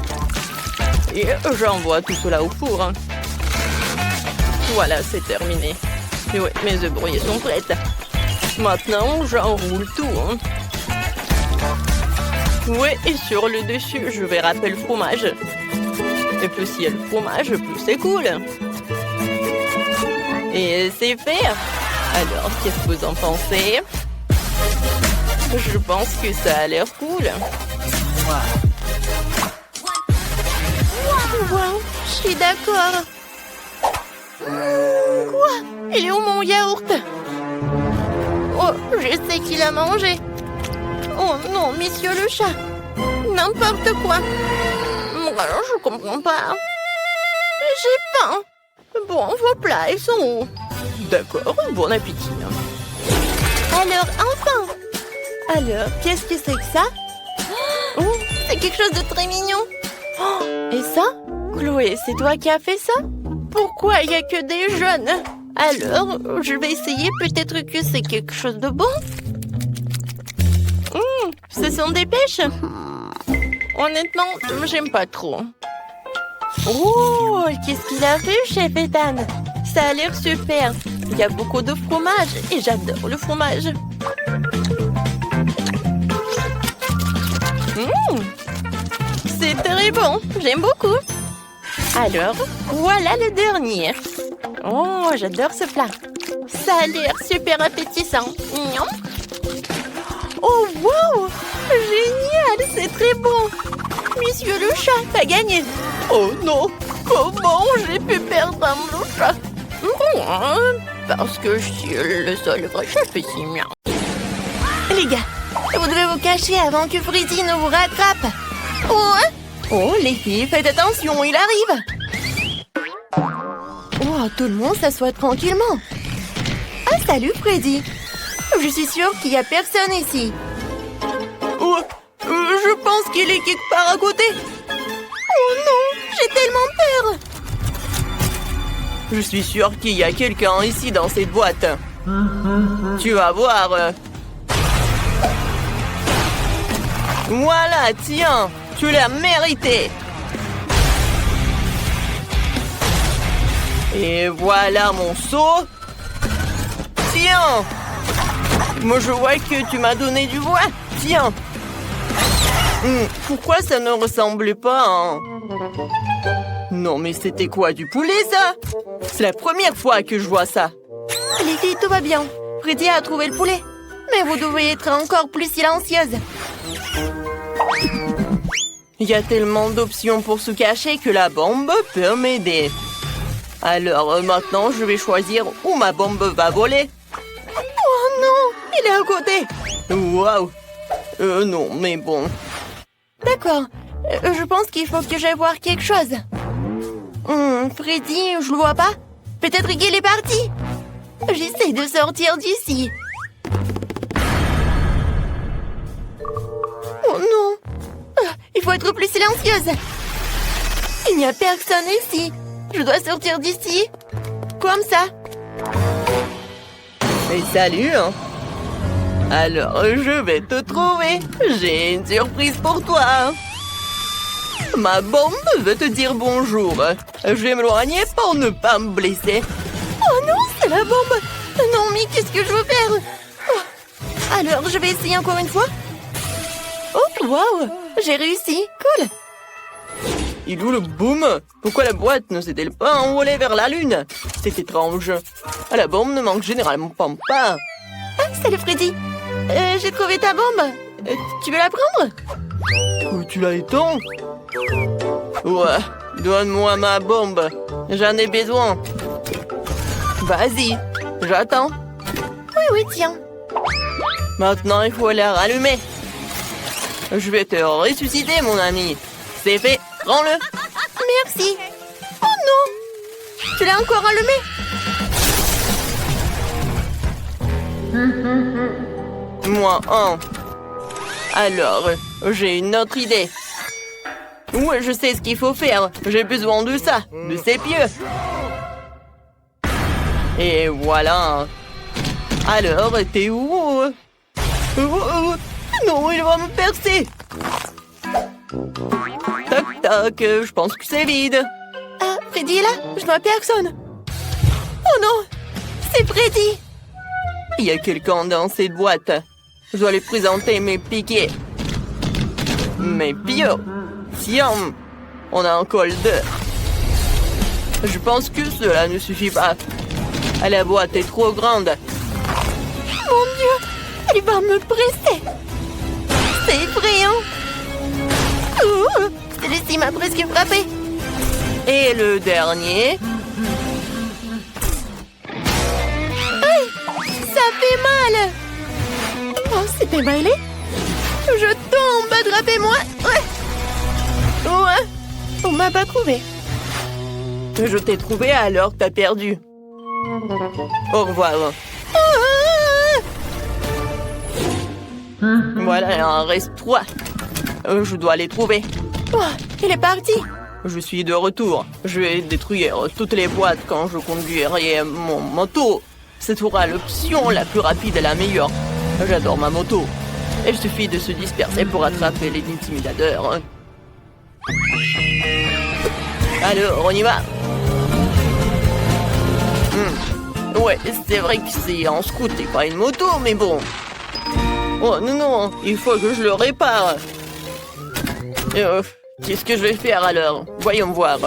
Et j'envoie tout cela au four. Hein. Voilà, c'est terminé. Et ouais, mes œufs brouillés sont prêts. Maintenant, j'enroule tout. Hein. Ouais, et sur le dessus, je vais râper le fromage. Et plus il y a le fromage, plus c'est cool. Et c'est fait. Alors, qu'est-ce que vous en pensez? Je pense que ça a l'air cool. Wow, je suis d'accord. Quoi? Il est où mon yaourt? Oh, je sais qu'il a mangé. Oh non, monsieur le chat. N'importe quoi. Alors, je comprends pas. J'ai faim. Bon, vos plats, ils sont où? D'accord, bon appétit. Alors, enfin. Alors, qu'est-ce que c'est que ça? Oh, c'est quelque chose de très mignon. Oh, et ça? Chloé, c'est toi qui as fait ça? Pourquoi il n'y a que des jeunes? Alors, je vais essayer, peut-être que c'est quelque chose de bon. Ce sont des pêches. Honnêtement, j'aime pas trop. Oh, qu'est-ce qu'il a fait, chef Ethan? Ça a l'air super. Il y a beaucoup de fromage et j'adore le fromage. C'est très bon, j'aime beaucoup. Alors, voilà le dernier. Oh, j'adore ce plat. Ça a l'air super appétissant. Oh, wow! Génial, c'est très bon. Monsieur le chat a gagné. Oh non, comment j'ai pu perdre mon chat? Parce que je suis le seul vrai chef ici. Les gars, vous devez vous cacher avant que Freddy ne vous rattrape. Oh, les filles, faites attention, il arrive. Oh, tout le monde s'assoit tranquillement. Ah, salut Freddy. Je suis sûre qu'il n'y a personne ici. Oh, je pense qu'il est quelque part à côté. Oh non, j'ai tellement peur. Je suis sûre qu'il y a quelqu'un ici dans cette boîte. Tu vas voir. Voilà, tiens, tu l'as mérité. Et voilà mon seau. Tiens. Moi, je vois que tu m'as donné du bois. Tiens. Pourquoi ça ne ressemblait pas à... Non, mais c'était quoi, du poulet, ça? C'est la première fois que je vois ça. Les filles, tout va bien. Freddy a trouvé le poulet. Mais vous devez être encore plus silencieuse. Il y a tellement d'options pour se cacher que la bombe peut m'aider. Alors, maintenant, je vais choisir où ma bombe va voler. Oh non, il est à côté. Waouh. Non, mais bon. D'accord. Je pense qu'il faut que j'aille voir quelque chose. Freddy, je le vois pas. Peut-être qu'il est parti. J'essaie de sortir d'ici. Oh non. Il faut être plus silencieuse. Il n'y a personne ici. Je dois sortir d'ici. Comme ça. Et salut, hein. Alors, je vais te trouver. J'ai une surprise pour toi. Ma bombe veut te dire bonjour. Je vais m'éloigner pour ne pas me blesser. Oh non, c'est la bombe. Non, mais qu'est-ce que je veux faire? Alors, je vais essayer encore une fois. Oh, waouh, j'ai réussi. Cool. Il est où le boom? Pourquoi la boîte ne s'est-elle pas envolée vers la lune? C'est étrange. La bombe ne manque généralement pas. Ah, salut Freddy. J'ai trouvé ta bombe. Tu veux la prendre? Où tu l'as éteint? Ouais, donne-moi ma bombe. J'en ai besoin. Vas-y, j'attends. Oui, tiens. Maintenant, il faut la rallumer. Je vais te ressusciter, mon ami. C'est fait, prends-le. Merci. Oh non, tu l'as encore allumé? Moi, un. Alors, j'ai une autre idée. Ouais, je sais ce qu'il faut faire. J'ai besoin de ça, de ces pieux. Et voilà. Alors, t'es où? Non, il va me percer. Toc, toc, je pense que c'est vide. Ah, Freddy est là? Je vois personne. Oh non, c'est Freddy. Il y a quelqu'un dans cette boîte. Je dois lui présenter mes piquets. Mes pieux. Tiens, on a un col 2. Je pense que cela ne suffit pas. La boîte est trop grande. Mon Dieu, elle va me presser. C'est effrayant. Celui-ci m'a presque frappé. Et le dernier. Aïe, ça fait mal. Oh, c'était mêlé. Je tombe, attrapez-moi. Ouais, on m'a pas trouvé. Je t'ai trouvé alors t'as perdu. Au revoir. Voilà, il en reste 3. Je dois les trouver. Oh, il est parti. Je suis de retour. Je vais détruire toutes les boîtes quand je conduirai mon moto. C'est l'option la plus rapide et la meilleure. J'adore ma moto. Il suffit de se disperser pour attraper les intimidateurs. Alors, on y va. Ouais, c'est vrai que c'est un scoot et pas une moto, mais bon. Oh non, il faut que je le répare. Qu'est-ce que je vais faire alors? Voyons voir.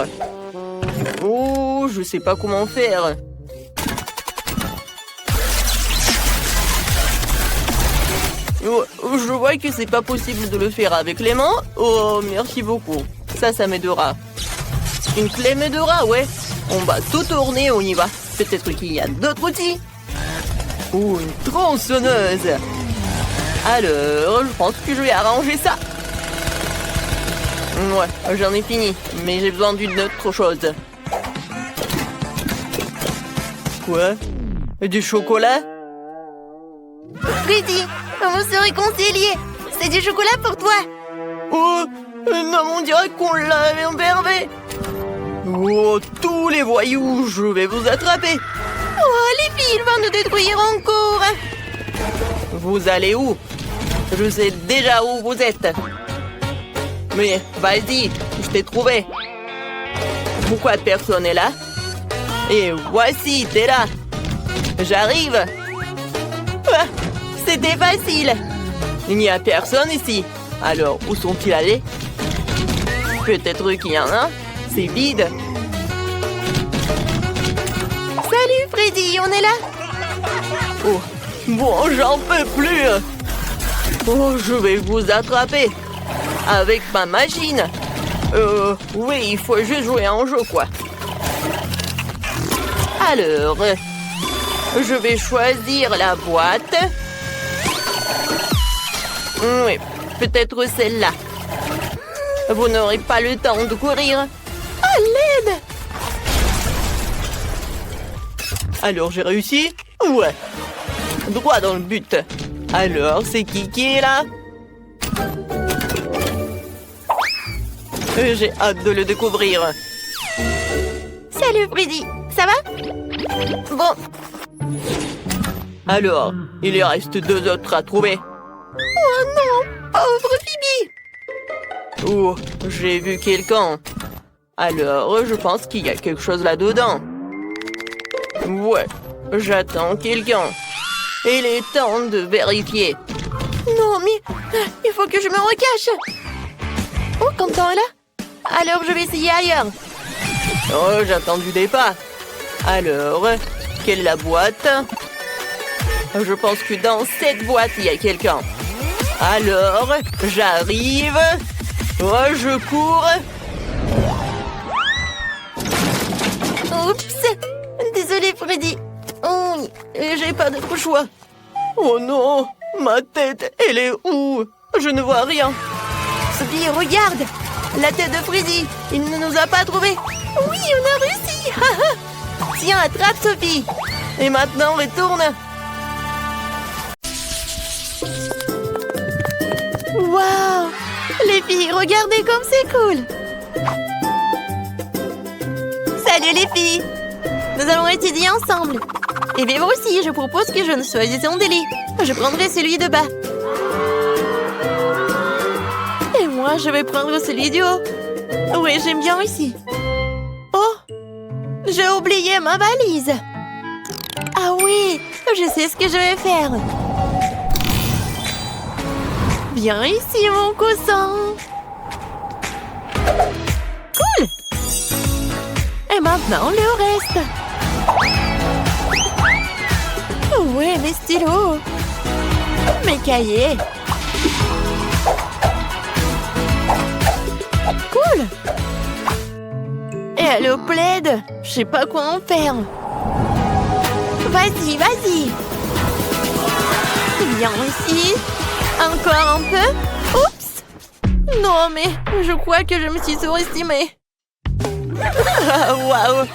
Oh, je sais pas comment faire. Oh, je vois que c'est pas possible de le faire avec les mains. Oh, merci beaucoup. Ça m'aidera. Une clé m'aidera, ouais. On va tout tourner, on y va. Peut-être qu'il y a d'autres outils. Ou une tronçonneuse. Alors, je pense que je vais arranger ça. Ouais, j'en ai fini. Mais j'ai besoin d'une autre chose. Quoi? Du chocolat? Freddy, on se réconcilier. C'est du chocolat pour toi. Oh, Non, on dirait qu'on l'a enfermé. Oh, tous les voyous, je vais vous attraper. Oh, les filles, ils vont nous détruire encore. Vous allez où? Je sais déjà où vous êtes. Mais vas-y, je t'ai trouvé. Pourquoi personne n'est là? Et voici, t'es là. J'arrive. Ah, c'était facile. Il n'y a personne ici. Alors, où sont-ils allés? Peut-être qu'il y en a. C'est vide. Salut Freddy, on est là? Oh, bon, j'en peux plus. Oh, je vais vous attraper. Avec ma machine. Oui, il faut juste jouer à un jeu, quoi. Alors, je vais choisir la boîte. Oui, peut-être celle-là. Vous n'aurez pas le temps de courir. À l'aide! Alors, j'ai réussi? Ouais. Droit dans le but. Alors, c'est qui est là? J'ai hâte de le découvrir. Salut, Freddy. Ça va? Bon. Alors, il y reste 2 autres à trouver. Oh non! Pauvre Phoebe! Oh, j'ai vu quelqu'un. Alors, je pense qu'il y a quelque chose là-dedans. Ouais, j'attends quelqu'un. Il est temps de vérifier. Non, mais il faut que je me recache. Oh, Quentin est là? Alors, je vais essayer ailleurs. Oh, j'ai attendu des pas. Alors, quelle est la boîte? Je pense que dans cette boîte, il y a quelqu'un. Alors, j'arrive. Oh, je cours. Oups. Désolée, Freddy. Oh, j'ai pas d'autre choix. Oh non, ma tête, elle est où? Je ne vois rien. Sophie, regarde. La tête de Freddy. Il ne nous a pas trouvés. Oui, on a réussi. Tiens, attrape, Sophie. Et maintenant, retourne. Waouh! Les filles, regardez comme c'est cool! Salut les filles! Nous allons étudier ensemble. Et bien moi aussi, je propose que je ne choisisse un délit. Je prendrai celui de bas. Et moi, je vais prendre celui du haut. Oui, j'aime bien ici. Oh! J'ai oublié ma valise. Ah oui! Je sais ce que je vais faire. Viens ici, mon cousin. Cool. Et maintenant, le reste. Ouais, mes stylos. Mes cahiers. Cool. Et le plaid. Je sais pas quoi en faire. Vas-y, vas-y. Viens ici. Encore un peu. Oups. Non, mais je crois que je me suis surestimée. Waouh.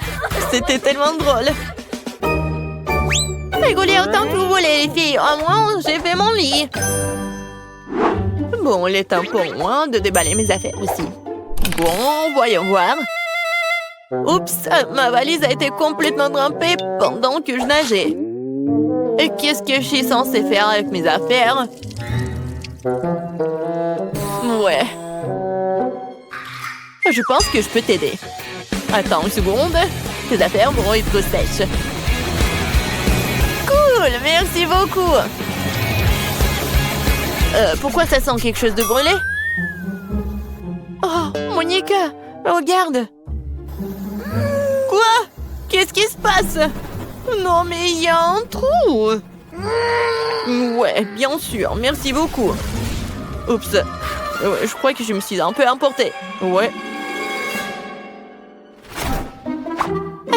C'était tellement drôle. Rigolez autant que vous voulez, les filles. Au moins, j'ai fait mon lit. Bon, il est temps pour moi de déballer mes affaires aussi. Bon, voyons voir. Oups, ma valise a été complètement trempée pendant que je nageais. Et qu'est-ce que je suis censée faire avec mes affaires? Ouais. Je pense que je peux t'aider. Attends une seconde. Tes affaires vont être sèches. Cool, merci beaucoup. Pourquoi ça sent quelque chose de brûlé? Oh, Monica, regarde. Quoi? Qu'est-ce qui se passe? Non, mais il y a un trou. Ouais, bien sûr, merci beaucoup. Oups, je crois que je me suis un peu emportée. Ouais.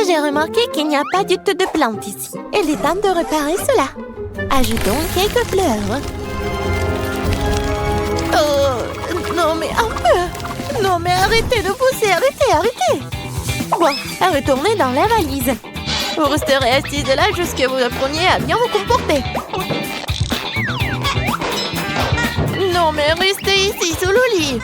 J'ai remarqué qu'il n'y a pas du tout de plantes ici. Il est temps de réparer cela. Ajoutons quelques fleurs. Oh, non mais un peu. Non mais arrêtez de pousser, arrêtez. Bon, retournez dans la valise. Vous resterez assise là jusqu'à vous appreniez à bien vous comporter. Non mais restez ici sous le lit.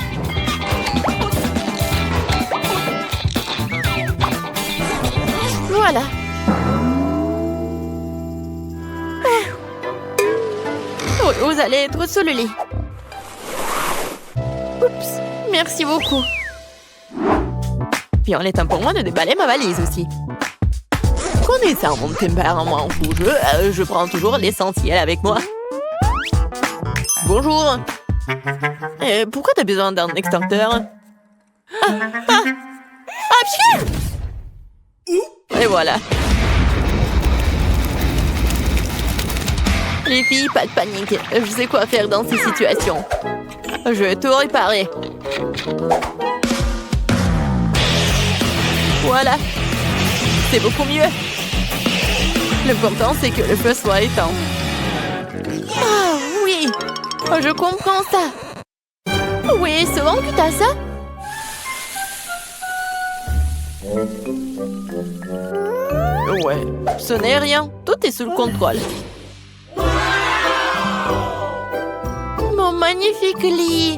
Voilà. Oui, vous allez être sous le lit. Oups, merci beaucoup. Puis il est temps pour moi de déballer ma valise aussi. Connaissant mon tempérament courageux, je prends toujours l'essentiel avec moi. Bonjour. Pourquoi t'as besoin d'un extincteur? Pfiou! Et voilà. Les filles, pas de panique. Je sais quoi faire dans ces situations. Je vais tout réparer. Voilà. C'est beaucoup mieux. L'important, c'est que le feu soit éteint. Ah oui. Je comprends ça. Oui, souvent que t'as ça. Ouais, ce n'est rien. Tout est sous le contrôle. Mon magnifique lit.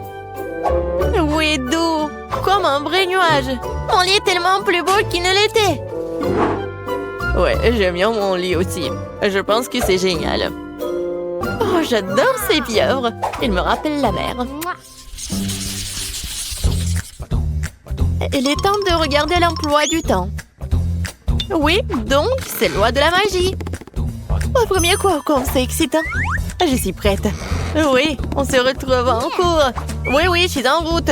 Oui, doux. Comme un vrai nuage. Mon lit est tellement plus beau qu'il ne l'était. Ouais, j'aime bien mon lit aussi. Je pense que c'est génial. Oh, j'adore ces pieuvres. Ils me rappellent la mer. Il est temps de regarder l'emploi du temps. Oui, donc, c'est loi de la magie. Au premier coup, comme c'est excitant. Je suis prête. Oui, on se retrouve en cours. Oui, je suis en route.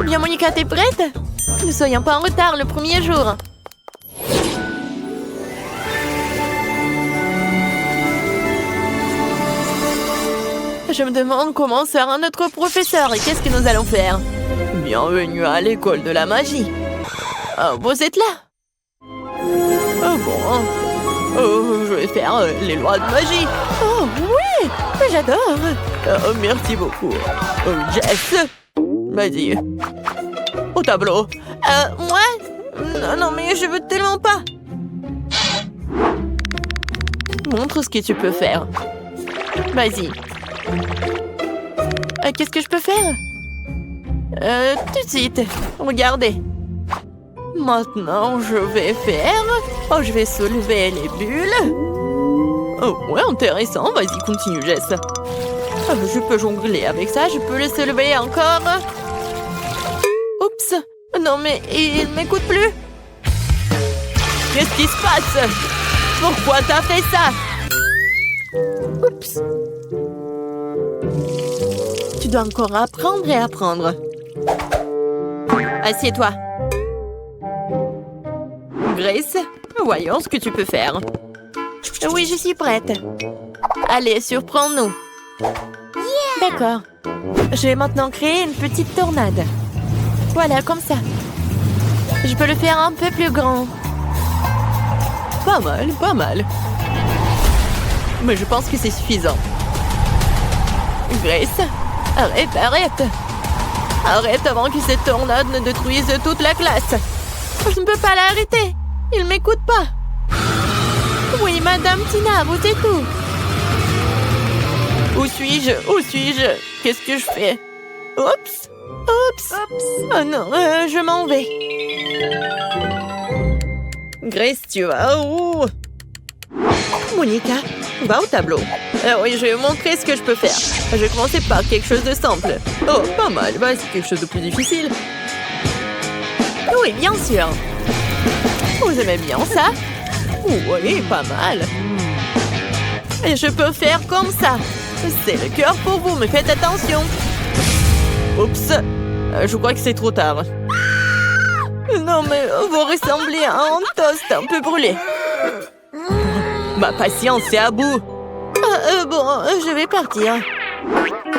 Bien, Monica, t'es prête? Ne soyons pas en retard le premier jour. Je me demande comment sera notre professeur et qu'est-ce que nous allons faire. Bienvenue à l'école de la magie. Oh, vous êtes là? Oh bon. Oh, je vais faire les lois de magie. Oh oui, j'adore. Oh, merci beaucoup. Oh, Jess, vas-y. Au tableau. Moi? Non, mais je veux tellement pas. Montre ce que tu peux faire. Vas-y. Qu'est-ce que je peux faire? Tout de suite. Regardez. Maintenant, je vais faire... Oh, je vais soulever les bulles. Oh, ouais, intéressant. Vas-y, continue, Jess. Oh, je peux jongler avec ça. Je peux le soulever encore. Oups. Non, mais il ne m'écoute plus. Qu'est-ce qui se passe? Pourquoi t'as fait ça? Oups. Tu dois encore apprendre et apprendre. Assieds-toi. Grace, voyons ce que tu peux faire. Oui, je suis prête. Allez, surprends-nous. D'accord. Je vais maintenant créer une petite tornade. Voilà, comme ça. Je peux le faire un peu plus grand. Pas mal, pas mal. Mais je pense que c'est suffisant. Grace, arrête. Arrête avant que cette tornade ne détruise toute la classe. Je ne peux pas l'arrêter. Il ne m'écoute pas. Oui, Madame Tina, vous êtes où? Où suis-je? Qu'est-ce que je fais? Oups. Oh non, je m'en vais. Grace, tu vas où? Monica, va au tableau. Oui, je vais vous montrer ce que je peux faire. Je vais commencer par quelque chose de simple. Oh, pas mal. Bah, c'est quelque chose de plus difficile. Oui, bien sûr. Vous aimez bien ça? Oui, pas mal. Et je peux faire comme ça. C'est le cœur pour vous, mais faites attention. Oups. Je crois que c'est trop tard. Non, mais vous ressemblez à un toast un peu brûlé. Ma patience est à bout. Bon, je vais partir.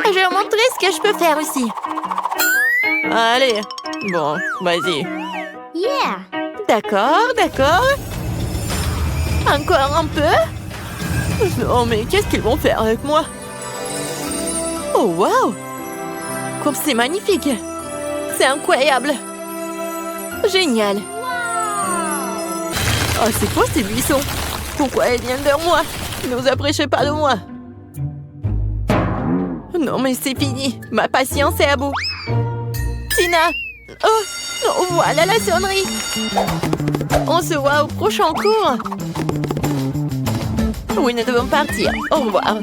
Je vais vous montrer ce que je peux faire aussi. Allez. Bon, vas-y. Yeah. D'accord. Encore un peu? Non, mais qu'est-ce qu'ils vont faire avec moi? Oh, waouh! Comme c'est magnifique! C'est incroyable! Génial! Oh, c'est quoi ces buissons? Pourquoi ils viennent vers moi? Ne vous approchez pas de moi! Non, mais c'est fini! Ma patience est à bout! Tina! Oh! Oh, voilà la sonnerie. On se voit au prochain cours. Oui, nous devons partir. Au revoir.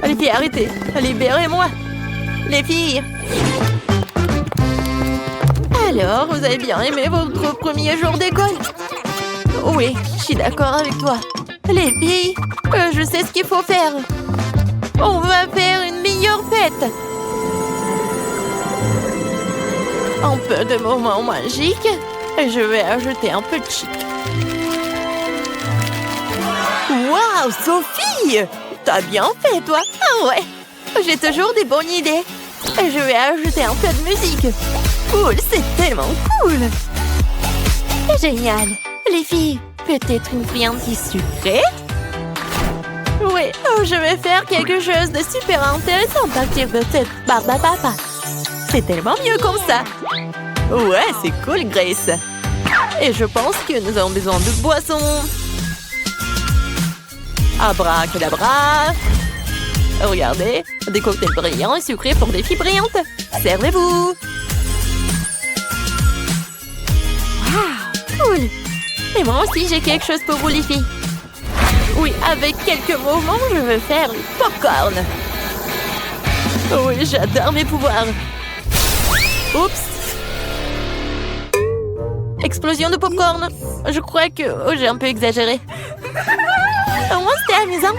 Les filles, arrêtez. Libérez-moi. Les filles. Alors, vous avez bien aimé votre premier jour d'école? Oui, je suis d'accord avec toi. Les filles, je sais ce qu'il faut faire. On va faire une meilleure fête. Un peu de moments magiques. Je vais ajouter un peu de chic. Waouh, Sophie! T'as bien fait, toi. Ah ouais, j'ai toujours des bonnes idées. Je vais ajouter un peu de musique. Cool, c'est tellement cool. Génial. Les filles, peut-être une friandise sucrée? Oui, je vais faire quelque chose de super intéressant à partir de cette barbe à papa. C'est tellement mieux comme ça. Ouais, c'est cool, Grace. Et je pense que nous avons besoin de boissons. Abracadabra. Regardez, des cocktails brillants et sucrés pour des filles brillantes. Servez-vous. Wow, cool. Et moi aussi, j'ai quelque chose pour vous, les filles. Oui, avec quelques mouvements, je vais faire du popcorn. Oui, j'adore mes pouvoirs. Oups. Explosion de popcorn. Je crois que j'ai un peu exagéré. Au moins, c'était amusant.